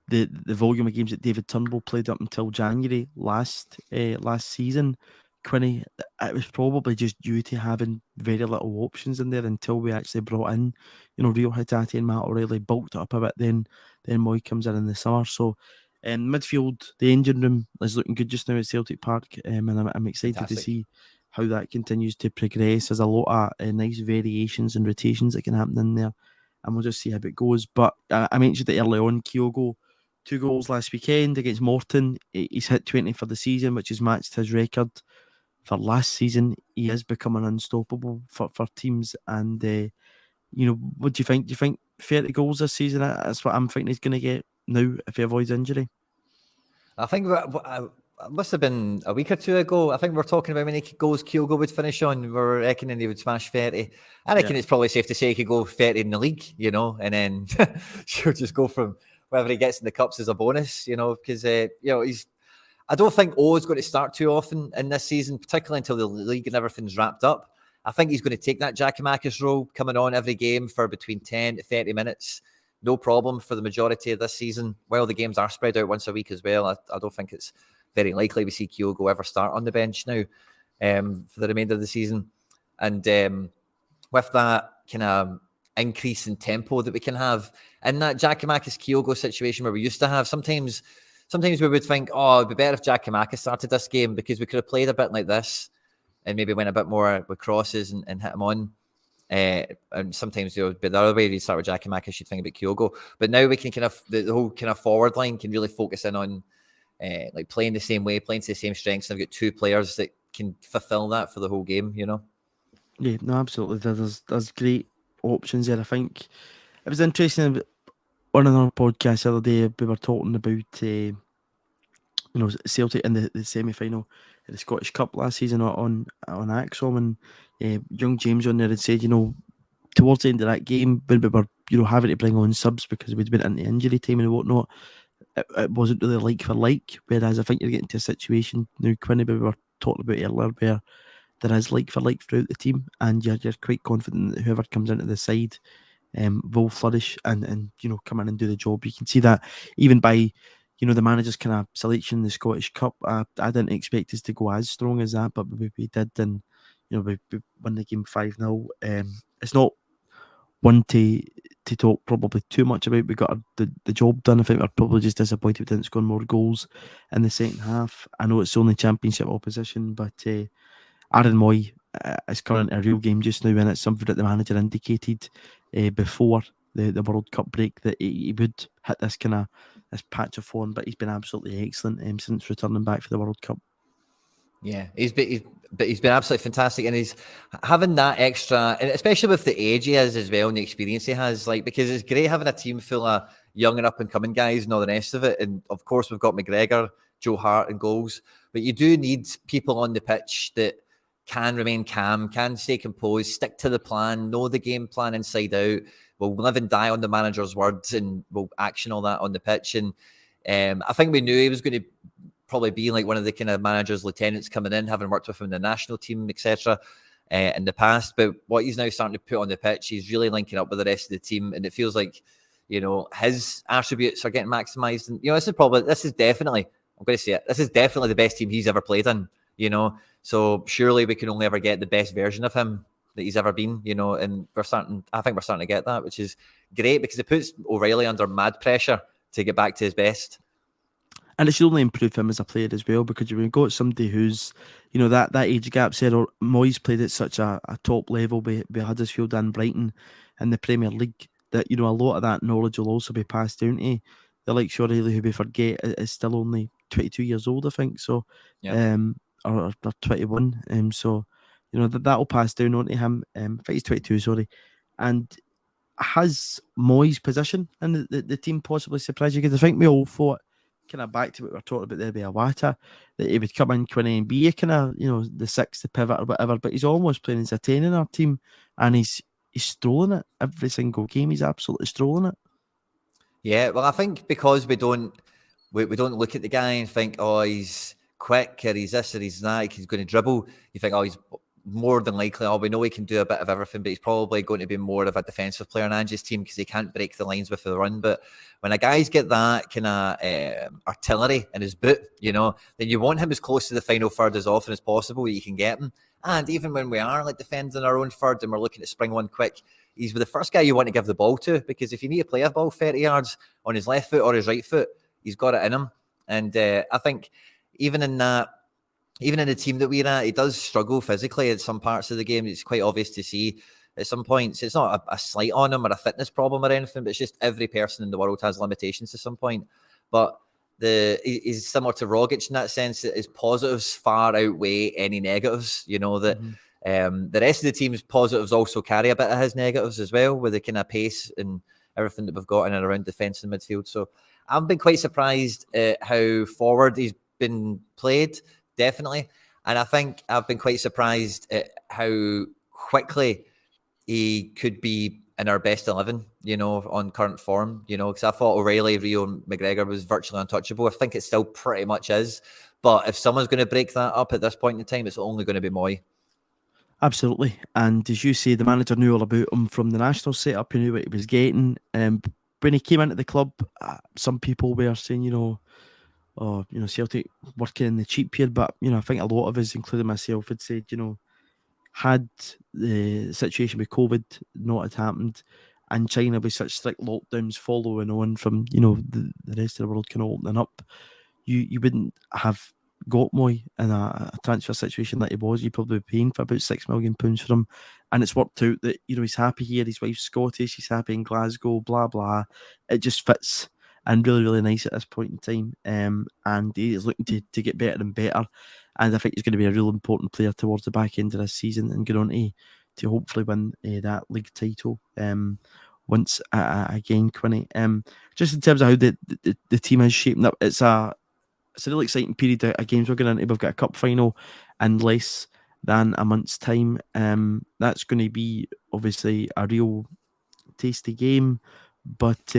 A: the volume of games that David Turnbull played up until January last season, Quinny, it was probably just due to having very little options in there until we actually brought in, Rio Hatate and Matt O'Reilly, bulked it up a bit. Then Moy comes in the summer. So, midfield, the engine room is looking good just now at Celtic Park, and I'm excited to see how that continues to progress. There's a lot of nice variations and rotations that can happen in there, and we'll just see how it goes. But I mentioned it early on, Kyogo, 2 goals last weekend against Morton. He's hit 20 for the season, which has matched his record for last season. He is becoming unstoppable for teams. And, what do you think? Do you think 30 goals this season? That's what I'm thinking he's going to get now if he avoids injury.
B: I think it must have been a week or two ago. I think we're talking about how many goals Kyogo would finish on. We're reckoning he would smash 30. I reckon it's probably safe to say he could go 30 in the league, and then she'll just go from whatever he gets in the cups as a bonus, because, I don't think O is going to start too often in this season, particularly until the league and everything's wrapped up. I think he's going to take that Giakoumakis role, coming on every game for between 10 to 30 minutes. No problem for the majority of this season. While the games are spread out once a week as well, I don't think it's very likely we see Kyogo ever start on the bench now for the remainder of the season. And with that kind of increase in tempo that we can have in that Giakoumakis Kyogo situation where we used to have, sometimes we would think, it'd be better if Giakoumakis started this game because we could have played a bit like this and maybe went a bit more with crosses and hit him on. And sometimes it would be the other way. You start with Giakoumakis, you'd think about Kyogo. But now we can kind of, the whole kind of forward line can really focus in on playing the same way, playing to the same strengths. And I've got 2 players that can fulfill that for the whole game,
A: Yeah, no, absolutely. There's great options there. I think it was interesting on another podcast the other day. We were talking about Celtic in the semi-final of the Scottish Cup last season on Axom, and young James on there had said, towards the end of that game when we were having to bring on subs because we'd been into injury time and whatnot, it wasn't really like for like. Whereas I think you're getting to a situation now, Quinny, we were talking about earlier, where there is like for like throughout the team, and you're quite confident that whoever comes into the side will flourish and come in and do the job. You can see that even by the manager's kind of selection in the Scottish Cup. I didn't expect us to go as strong as that, but we did, and we won the game 5-0. It's not one to talk probably too much about. We got the job done. I think we're probably just disappointed we didn't score more goals in the second half. I know it's only Championship opposition, but Aaron Moy is currently a real game just now, and it's something that the manager indicated before the World Cup break that he would hit this patch of form, but he's been absolutely excellent since returning back for the World Cup.
B: Yeah, he's been absolutely fantastic, and he's having that extra, and especially with the age he has as well and the experience he has, because it's great having a team full of young and up and coming guys and all the rest of it. And of course, we've got McGregor, Joe Hart, and goals, but you do need people on the pitch that can remain calm, can stay composed, stick to the plan, know the game plan inside out, will live and die on the manager's words, and will action all that on the pitch. And I think we knew he was going to probably be like one of the kind of managers, lieutenants coming in, having worked with him in the national team, etc. In the past. But what he's now starting to put on the pitch, he's really linking up with the rest of the team, and it feels like his attributes are getting maximised. And this is definitely, I'm going to say it, this is definitely the best team he's ever played in. So surely we can only ever get the best version of him that he's ever been, and I think we're starting to get that, which is great because it puts O'Reilly under mad pressure to get back to his best.
A: And it should only improve him as a player as well, because you've got somebody who's, that age gap said, or Moyes played at such a top level with Huddersfield and Brighton in the Premier League, that, a lot of that knowledge will also be passed down to the like O'Reilly, who we forget is still only 22 years old, I think. So,
B: Yeah.
A: or 21. So, that'll pass down onto him. I think he's 22, sorry. And has Moyes' position in the team possibly surprised you? Because I think we all thought, kind of back to what we were talking about there with Awata, that he would come in, Quinny, and be a kind of, the sixth, the pivot or whatever, but he's almost playing as a 10 in our team, and he's strolling it every single game. He's absolutely strolling it.
B: Yeah, well, I think because we don't look at the guy and think, oh, he's quick, or he's this, or he's that, he's going to dribble. You think, oh, he's more than likely, we know he can do a bit of everything, but he's probably going to be more of a defensive player in Ange's team because he can't break the lines with the run. But when a guy's get that kind of artillery in his boot, then you want him as close to the final third as often as possible that you can get him. And even when we are like defending our own third and we're looking to spring one quick, he's the first guy you want to give the ball to, because if you need to play a ball 30 yards on his left foot or his right foot, he's got it in him. And I think even in the team that we're at, he does struggle physically at some parts of the game. It's quite obvious to see at some points. It's not a slight on him or a fitness problem or anything, but it's just every person in the world has limitations to some point. But he's similar to Rogic in that sense, that his positives far outweigh any negatives. That the rest of the team's positives also carry a bit of his negatives as well, with the kind of pace and everything that we've got in and around defence and midfield. So I've been quite surprised at how forward he's been played. Definitely. And I think I've been quite surprised at how quickly he could be in our best 11, on current form, because I thought O'Reilly, Rio, and McGregor was virtually untouchable. I think it still pretty much is. But if someone's going to break that up at this point in time, it's only going to be Moy.
A: Absolutely. And as you say, the manager knew all about him from the national setup. He knew what he was getting. When he came into the club, some people were saying, Celtic working in the cheap here, but I think a lot of us, including myself, had said, had the situation with COVID not had happened, and China with such strict lockdowns following on from the rest of the world kind of opening up, you wouldn't have got Moy in a transfer situation that he was. You'd probably be paying for about £6 million for him, and it's worked out that he's happy here. His wife's Scottish. He's happy in Glasgow. Blah blah. It just fits. And really, really nice at this point in time. And he is looking to get better and better. And I think he's going to be a real important player towards the back end of this season and get on to hopefully win that league title once again, Quinny. Just in terms of how the team is shaping up, it's a really exciting period of games we're going into. We've got a cup final in less than a month's time. That's going to be obviously a real tasty game. But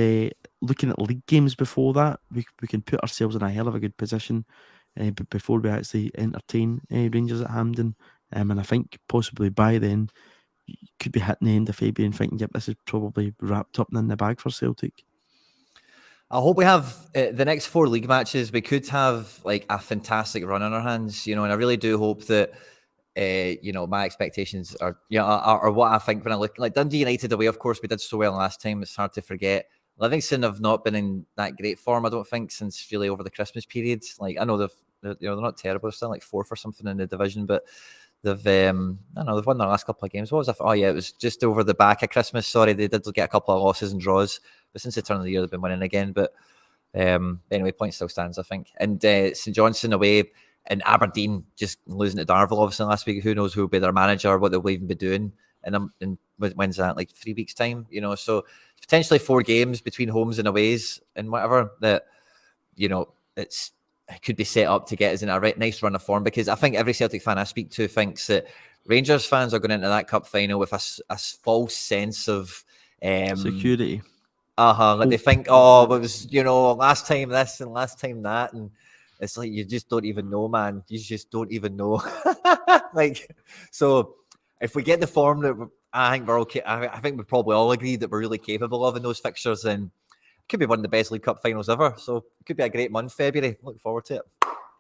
A: looking at league games before that, we can put ourselves in a hell of a good position but before we actually entertain Rangers at Hampden. And I think possibly by then, you could be hitting the end of February and thinking, yep, this is probably wrapped up and in the bag for Celtic.
B: I hope we have the next 4 league matches. We could have like a fantastic run on our hands, and I really do hope that my expectations are what I think when I look like Dundee United away. Of course, we did so well last time. It's hard to forget. Livingston have not been in that great form, I don't think, since really over the Christmas period. Like I know they're not terrible. They're still like 4th or something in the division, but they've they've won their last couple of games. What was it? Oh yeah, it was just over the back of Christmas. Sorry, they did get a couple of losses and draws, but since the turn of the year they've been winning again. But anyway, point still stands, I think. And St Johnstone away. And Aberdeen just losing to Darvel obviously last week. Who knows who will be their manager, what they'll even be doing in when's that, like 3 weeks time, so potentially 4 games between homes and aways and whatever that it could be set up to get us in a nice run of form, because I think every Celtic fan I speak to thinks that Rangers fans are going into that cup final with a false sense of
A: security.
B: Like they think, it was last time this and last time that, and it's like you just don't even know, man. You just don't even know. So if we get the form that I think we're okay, I think we probably all agree that we're really capable of in those fixtures, then it could be one of the best League Cup finals ever. So it could be a great month, February. Looking forward to it.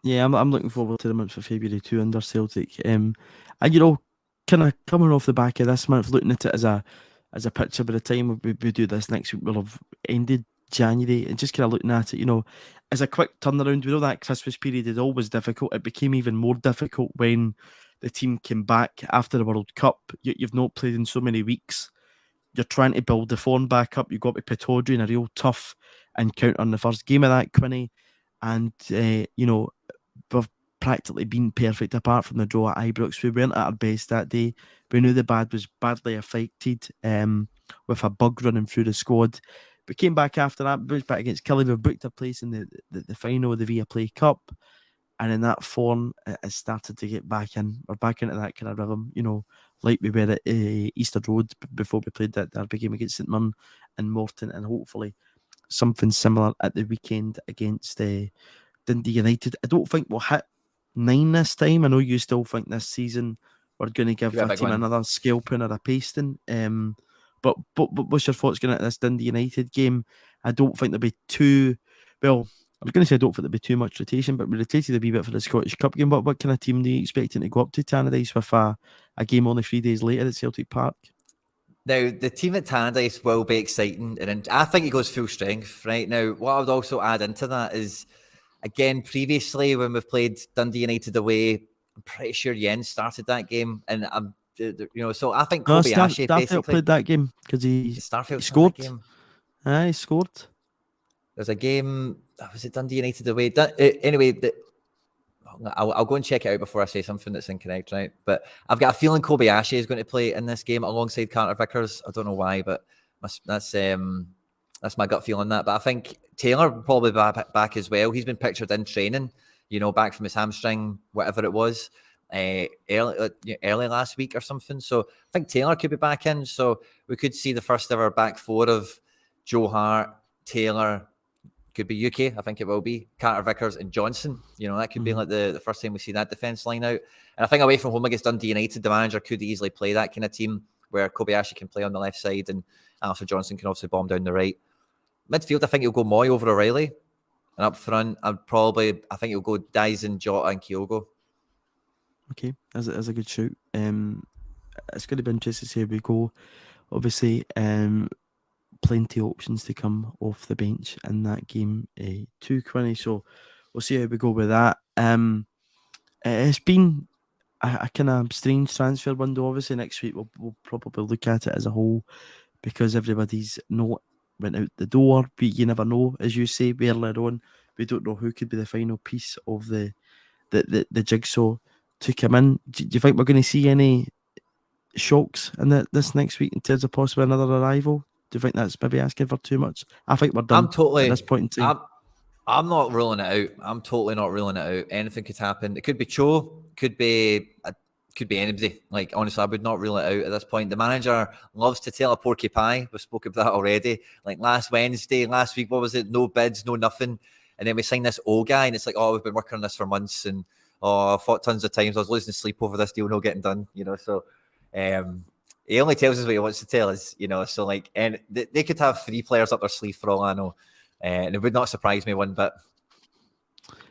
A: Yeah, I'm looking forward to the month of February too under Celtic. And kind of coming off the back of this month, looking at it as a picture. By the time we do this next week, we'll have ended January, and just kind of looking at it, as a quick turnaround, we know that Christmas period is always difficult. It became even more difficult when the team came back after the World Cup. You've not played in so many weeks. You're trying to build the form back up. You got to Pittodrie in a real tough encounter in the first game of that, Quinny. And, we've practically been perfect apart from the draw at Ibrox. We weren't at our best that day. We knew the bad was badly affected with a bug running through the squad. We came back after that, booked back against Killie. We've booked a place in the final of the Viaplay Cup. And in that form, it has started to get back in. We're back into that kind of rhythm, like we were at Easter Road before we played that derby game against St Mirren and Morton, and hopefully something similar at the weekend against Dundee United. I don't think we'll hit 9 this time. I know you still think this season we're going to give a team another scalping or a pasting. But what's your thoughts going at this Dundee United game? I don't think there'll be too... Well, I was going to say I don't think there'll be too much rotation, but we rotated a wee bit for the Scottish Cup game. What kind of team do you expecting to go up to Tannadice with a game only 3 days later at Celtic Park?
B: Now, the team at Tannadice will be exciting, and I think it goes full strength right now. What I would also add into that is, again, previously when we've played Dundee United away, I'm pretty sure Jenz started that game, and so I think Kobayashi
A: Starfield played that game because he scored. He scored.
B: There's a game. Was it Dundee United away? Anyway, I'll go and check it out before I say something that's incorrect, right? But I've got a feeling Kobayashi is going to play in this game alongside Carter Vickers. I don't know why, but that's my gut feeling that. But I think Taylor will probably be back as well. He's been pictured in training, back from his hamstring, whatever it was, early last week or something. So I think Taylor could be back in. So we could see the first ever back four of Joe Hart, Taylor, could be UK, I think it will be, Carter Vickers and Johnson. That could be like the first time we see that defence line out. And I think away from home against Dundee United, the manager could easily play that kind of team where Kobayashi can play on the left side and Alistair Johnson can obviously bomb down the right. Midfield, I think he'll go Moy over O'Reilly. And up front, I think he'll go Dyson, Jota and Kyogo.
A: Okay, that's a good shoot. It's going to be interesting to see how we go. Obviously, plenty of options to come off the bench in that game too, Quinny. So we'll see how we go with that. It's been a kind of strange transfer window. Obviously, next week we'll probably look at it as a whole because everybody's not went out the door. But you never know, as you say, earlier on, we don't know who could be the final piece of the jigsaw to come in. Do you think we're going to see any shocks in this next week in terms of possibly another arrival? Do you think that's maybe asking for too much? I think we're done at this point in time.
B: I'm not ruling it out. I'm totally not ruling it out. Anything could happen. It could be Cho, could be anybody. Like, honestly, I would not rule it out at this point. The manager loves to tell a porky pie. We spoke of that already. Like last week, what was it? No bids, no nothing. And then we signed this old guy, and it's like, oh, we've been working on this for months, and I fought tons of times. I was losing sleep over this deal not getting done, So he only tells us what he wants to tell us, So like, and they could have 3 players up their sleeve for all I know, and it would not surprise me one bit.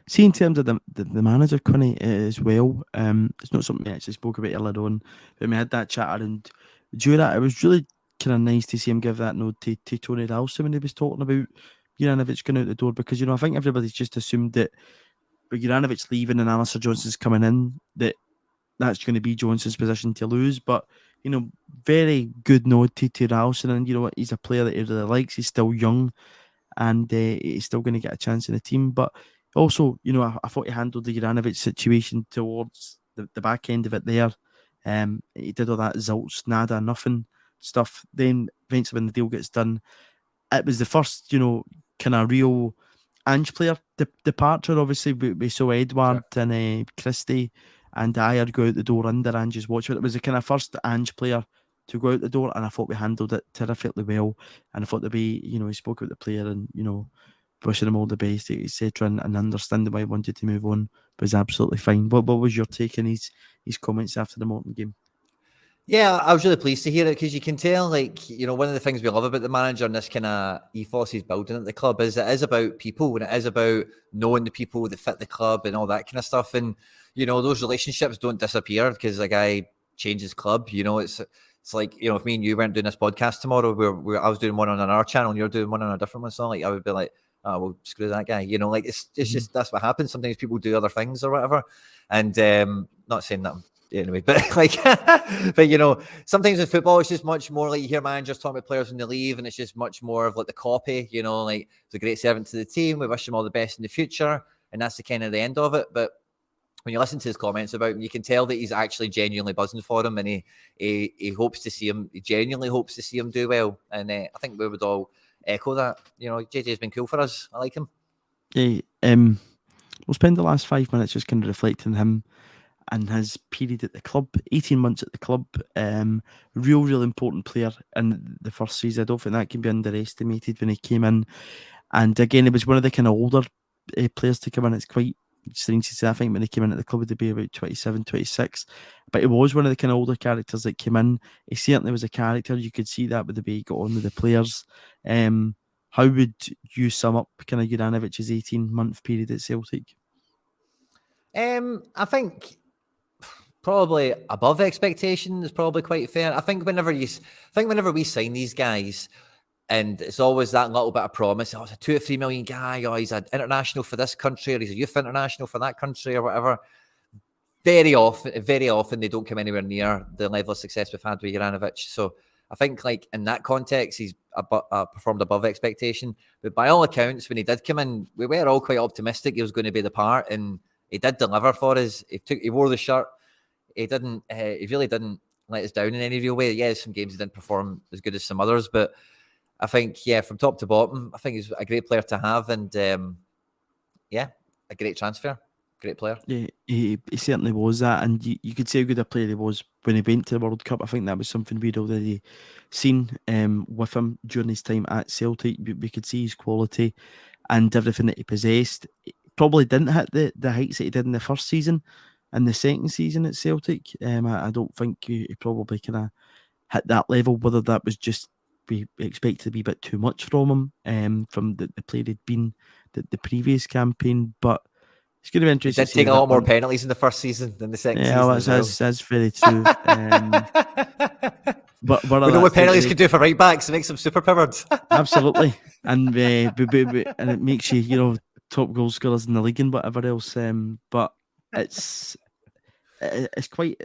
A: See, in terms of the manager, Quinny, as well, it's not something we actually spoke about earlier on, but we had that chat around Jura. It was really kind of nice to see him give that nod to Tony Ralston when he was talking about Juranovic going out the door, because, I think everybody's just assumed that with Juranovic leaving and Alistair Johnson's coming in, that's going to be Johnson's position to lose. But, very good nod to Ralston, and you know what, he's a player that he really likes. He's still young, and he's still going to get a chance in the team. But also, I thought he handled the Juranovic situation towards the back end of it there. He did all that zilch, nada, nothing stuff. Then eventually when the deal gets done, it was the first, kind of real Ange player departure. Obviously, we saw Edward and Christie and Dyer go out the door under Ange's watch, but it was the kind of first Ange player to go out the door, and I thought we handled it terrifically well. And I thought the way, he spoke about the player and, wishing him all the best, etc., and understanding why he wanted to move on was absolutely fine. What was your take on his comments after the Morton game?
B: Yeah, I was really pleased to hear it, because you can tell, one of the things we love about the manager and this kind of ethos he's building at the club is it is about people, and it is about knowing the people that fit the club and all that kind of stuff. And, those relationships don't disappear because a guy changes club. it's like, you know, if me and you weren't doing this podcast tomorrow, I was doing one on our channel and you're doing one on a different one, so like I would be like, oh, well, screw that guy, you know, like it's just that's what happens. Sometimes people do other things or whatever, and not saying that anyway, but like, but you know, sometimes in football it's just much more like you hear managers talking about players when they leave, and it's just much more of like the copy, you know, like it's a great servant to the team. We wish him all the best in the future, and that's the kind of the end of it. But when you listen to his comments about him, you can tell that he's actually genuinely buzzing for him, and he hopes to see him. He genuinely hopes to see him do well, and I think we would all echo that. You know, JJ's been cool for us. I like him.
A: Yeah, we'll spend the last 5 minutes just kind of reflecting on him and his period at the club. 18 months at the club. Real important player in the first season. I don't think that can be underestimated when he came in. And again, it was one of the kind of older players to come in. It's quite strange to say. I think when he came in at the club, he'd be about 27, 26. But he was one of the kind of older characters that came in. He certainly was a character. You could see that with the way he got on with the players. How would you sum up kind of Juranovic's 18-month period at Celtic?
B: I think probably above expectation is probably quite fair. I think whenever we sign these guys, and it's always that little bit of promise. Oh, it's a 2 or 3 million guy. Oh, he's an international for this country, or he's a youth international for that country, or whatever. Very often they don't come anywhere near the level of success we've had with Juranovic. So I think, like in that context, he's performed above expectation. But by all accounts, when he did come in, we were all quite optimistic he was going to be the part, and he did deliver for us. He wore the shirt. He didn't. He really didn't let us down in any real way. Yeah, some games he didn't perform as good as some others, but I think, yeah, from top to bottom, I think he's a great player to have, and yeah, a great transfer. Great player.
A: Yeah, he certainly was that, and you could say how good a player he was when he went to the World Cup. I think that was something we'd already seen with him during his time at Celtic. We could see his quality and everything that he possessed. He probably didn't hit the heights that he did in the first season and the second season at Celtic. I don't think he probably kind of hit that level, whether that was just we expected to be a bit too much from him from the player he'd been the previous campaign, but it's going to be interesting.
B: He did take a lot more penalties in the first season than the second season.
A: Yeah, that's very true. But
B: we know what penalties can do for right backs. It makes them super powered.
A: Absolutely, and it makes you top goal scorers in the league and whatever else. But it's quite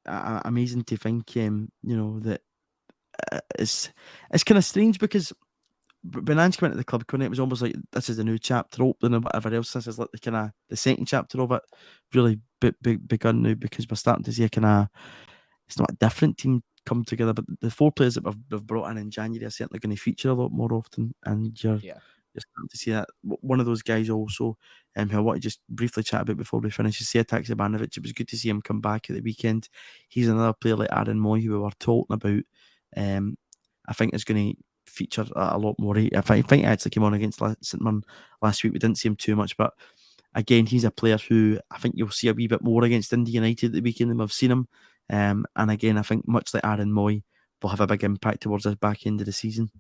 A: amazing to think, that it's kind of strange because when Ange came into the club, Quinny, it was almost like this is a new chapter opening and whatever else. This is like the second chapter of it really begun now, because we're starting to see it's not a different team come together, but the 4 players that we've brought in January are certainly going to feature a lot more often, and you're starting to see that. One of those guys also, who I want to just briefly chat about before we finish, is Haksabanovic. It was good to see him come back at the weekend. He's another player like Aaron Moy, who we were talking about. I think is going to feature a lot more. I think he actually came on against St Mirren last week. We didn't see him too much, but again, he's a player who I think you'll see a wee bit more against Dundee United at the weekend than we've seen him. And again, I think much like Aaron Moy, will have a big impact towards the back end of the season.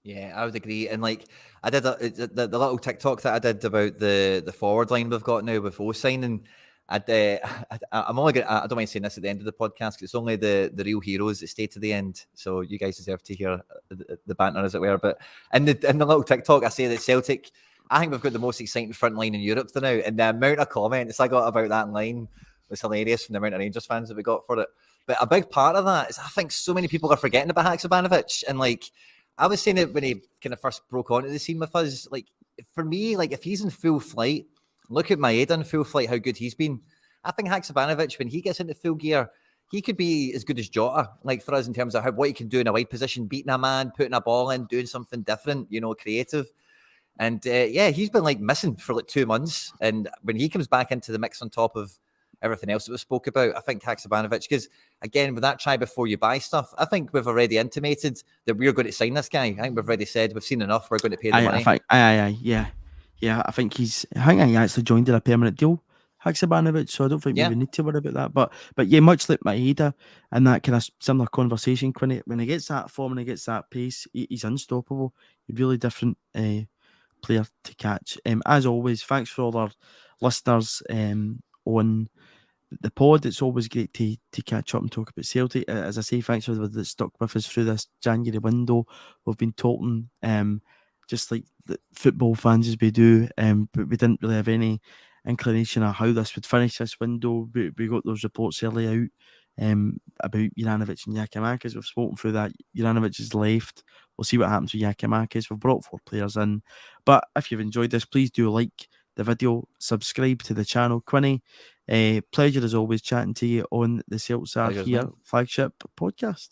B: Yeah, I would agree. And like I did the little TikTok that I did about the forward line we've got now with O signing. I'm only gonna, I don't mind saying this at the end of the podcast because it's only the real heroes that stay to the end. So you guys deserve to hear the banter, as it were. But in the little TikTok, I say that Celtic, I think we've got the most exciting front line in Europe now. And the amount of comments I got about that line was hilarious from the amount of Rangers fans that we got for it. But a big part of that is I think so many people are forgetting about Haksabanovic. And like I was saying it when he kind of first broke onto the scene with us, like for me, like if he's in full flight, look at Maeda in full flight, how good he's been. I think Haksabanovic, when he gets into full gear, he could be as good as Jota, like for us in terms of what he can do in a wide position, beating a man, putting a ball in, doing something different, creative. And he's been like missing for like 2 months. And when he comes back into the mix on top of everything else that we spoke about, I think Haksabanovic, because again, with that try before you buy stuff, I think we've already intimated that we're going to sign this guy. I think we've already said we've seen enough. We're going to pay the money.
A: Yeah, I think he actually joined in a permanent deal, Haksabanovic, so I don't think we need to worry about that. But yeah, much like Maeda and that kind of similar conversation, when he gets that form and he gets that pace, he's unstoppable. A really different player to catch. As always, thanks for all our listeners on the pod. It's always great to catch up and talk about Celtic. As I say, thanks for that stuck with us through this January window. We've been talking just like the football fans as we do, but we didn't really have any inclination of how this would finish this window. We got those reports early out about Juranovic and Giakoumakis. We've spoken through that. Juranovic has left. We'll see what happens with Giakoumakis. We've brought 4 players in. But if you've enjoyed this, please do like the video, subscribe to the channel. Quinny, pleasure as always chatting to you on the CeltsAreHere Flagship podcast.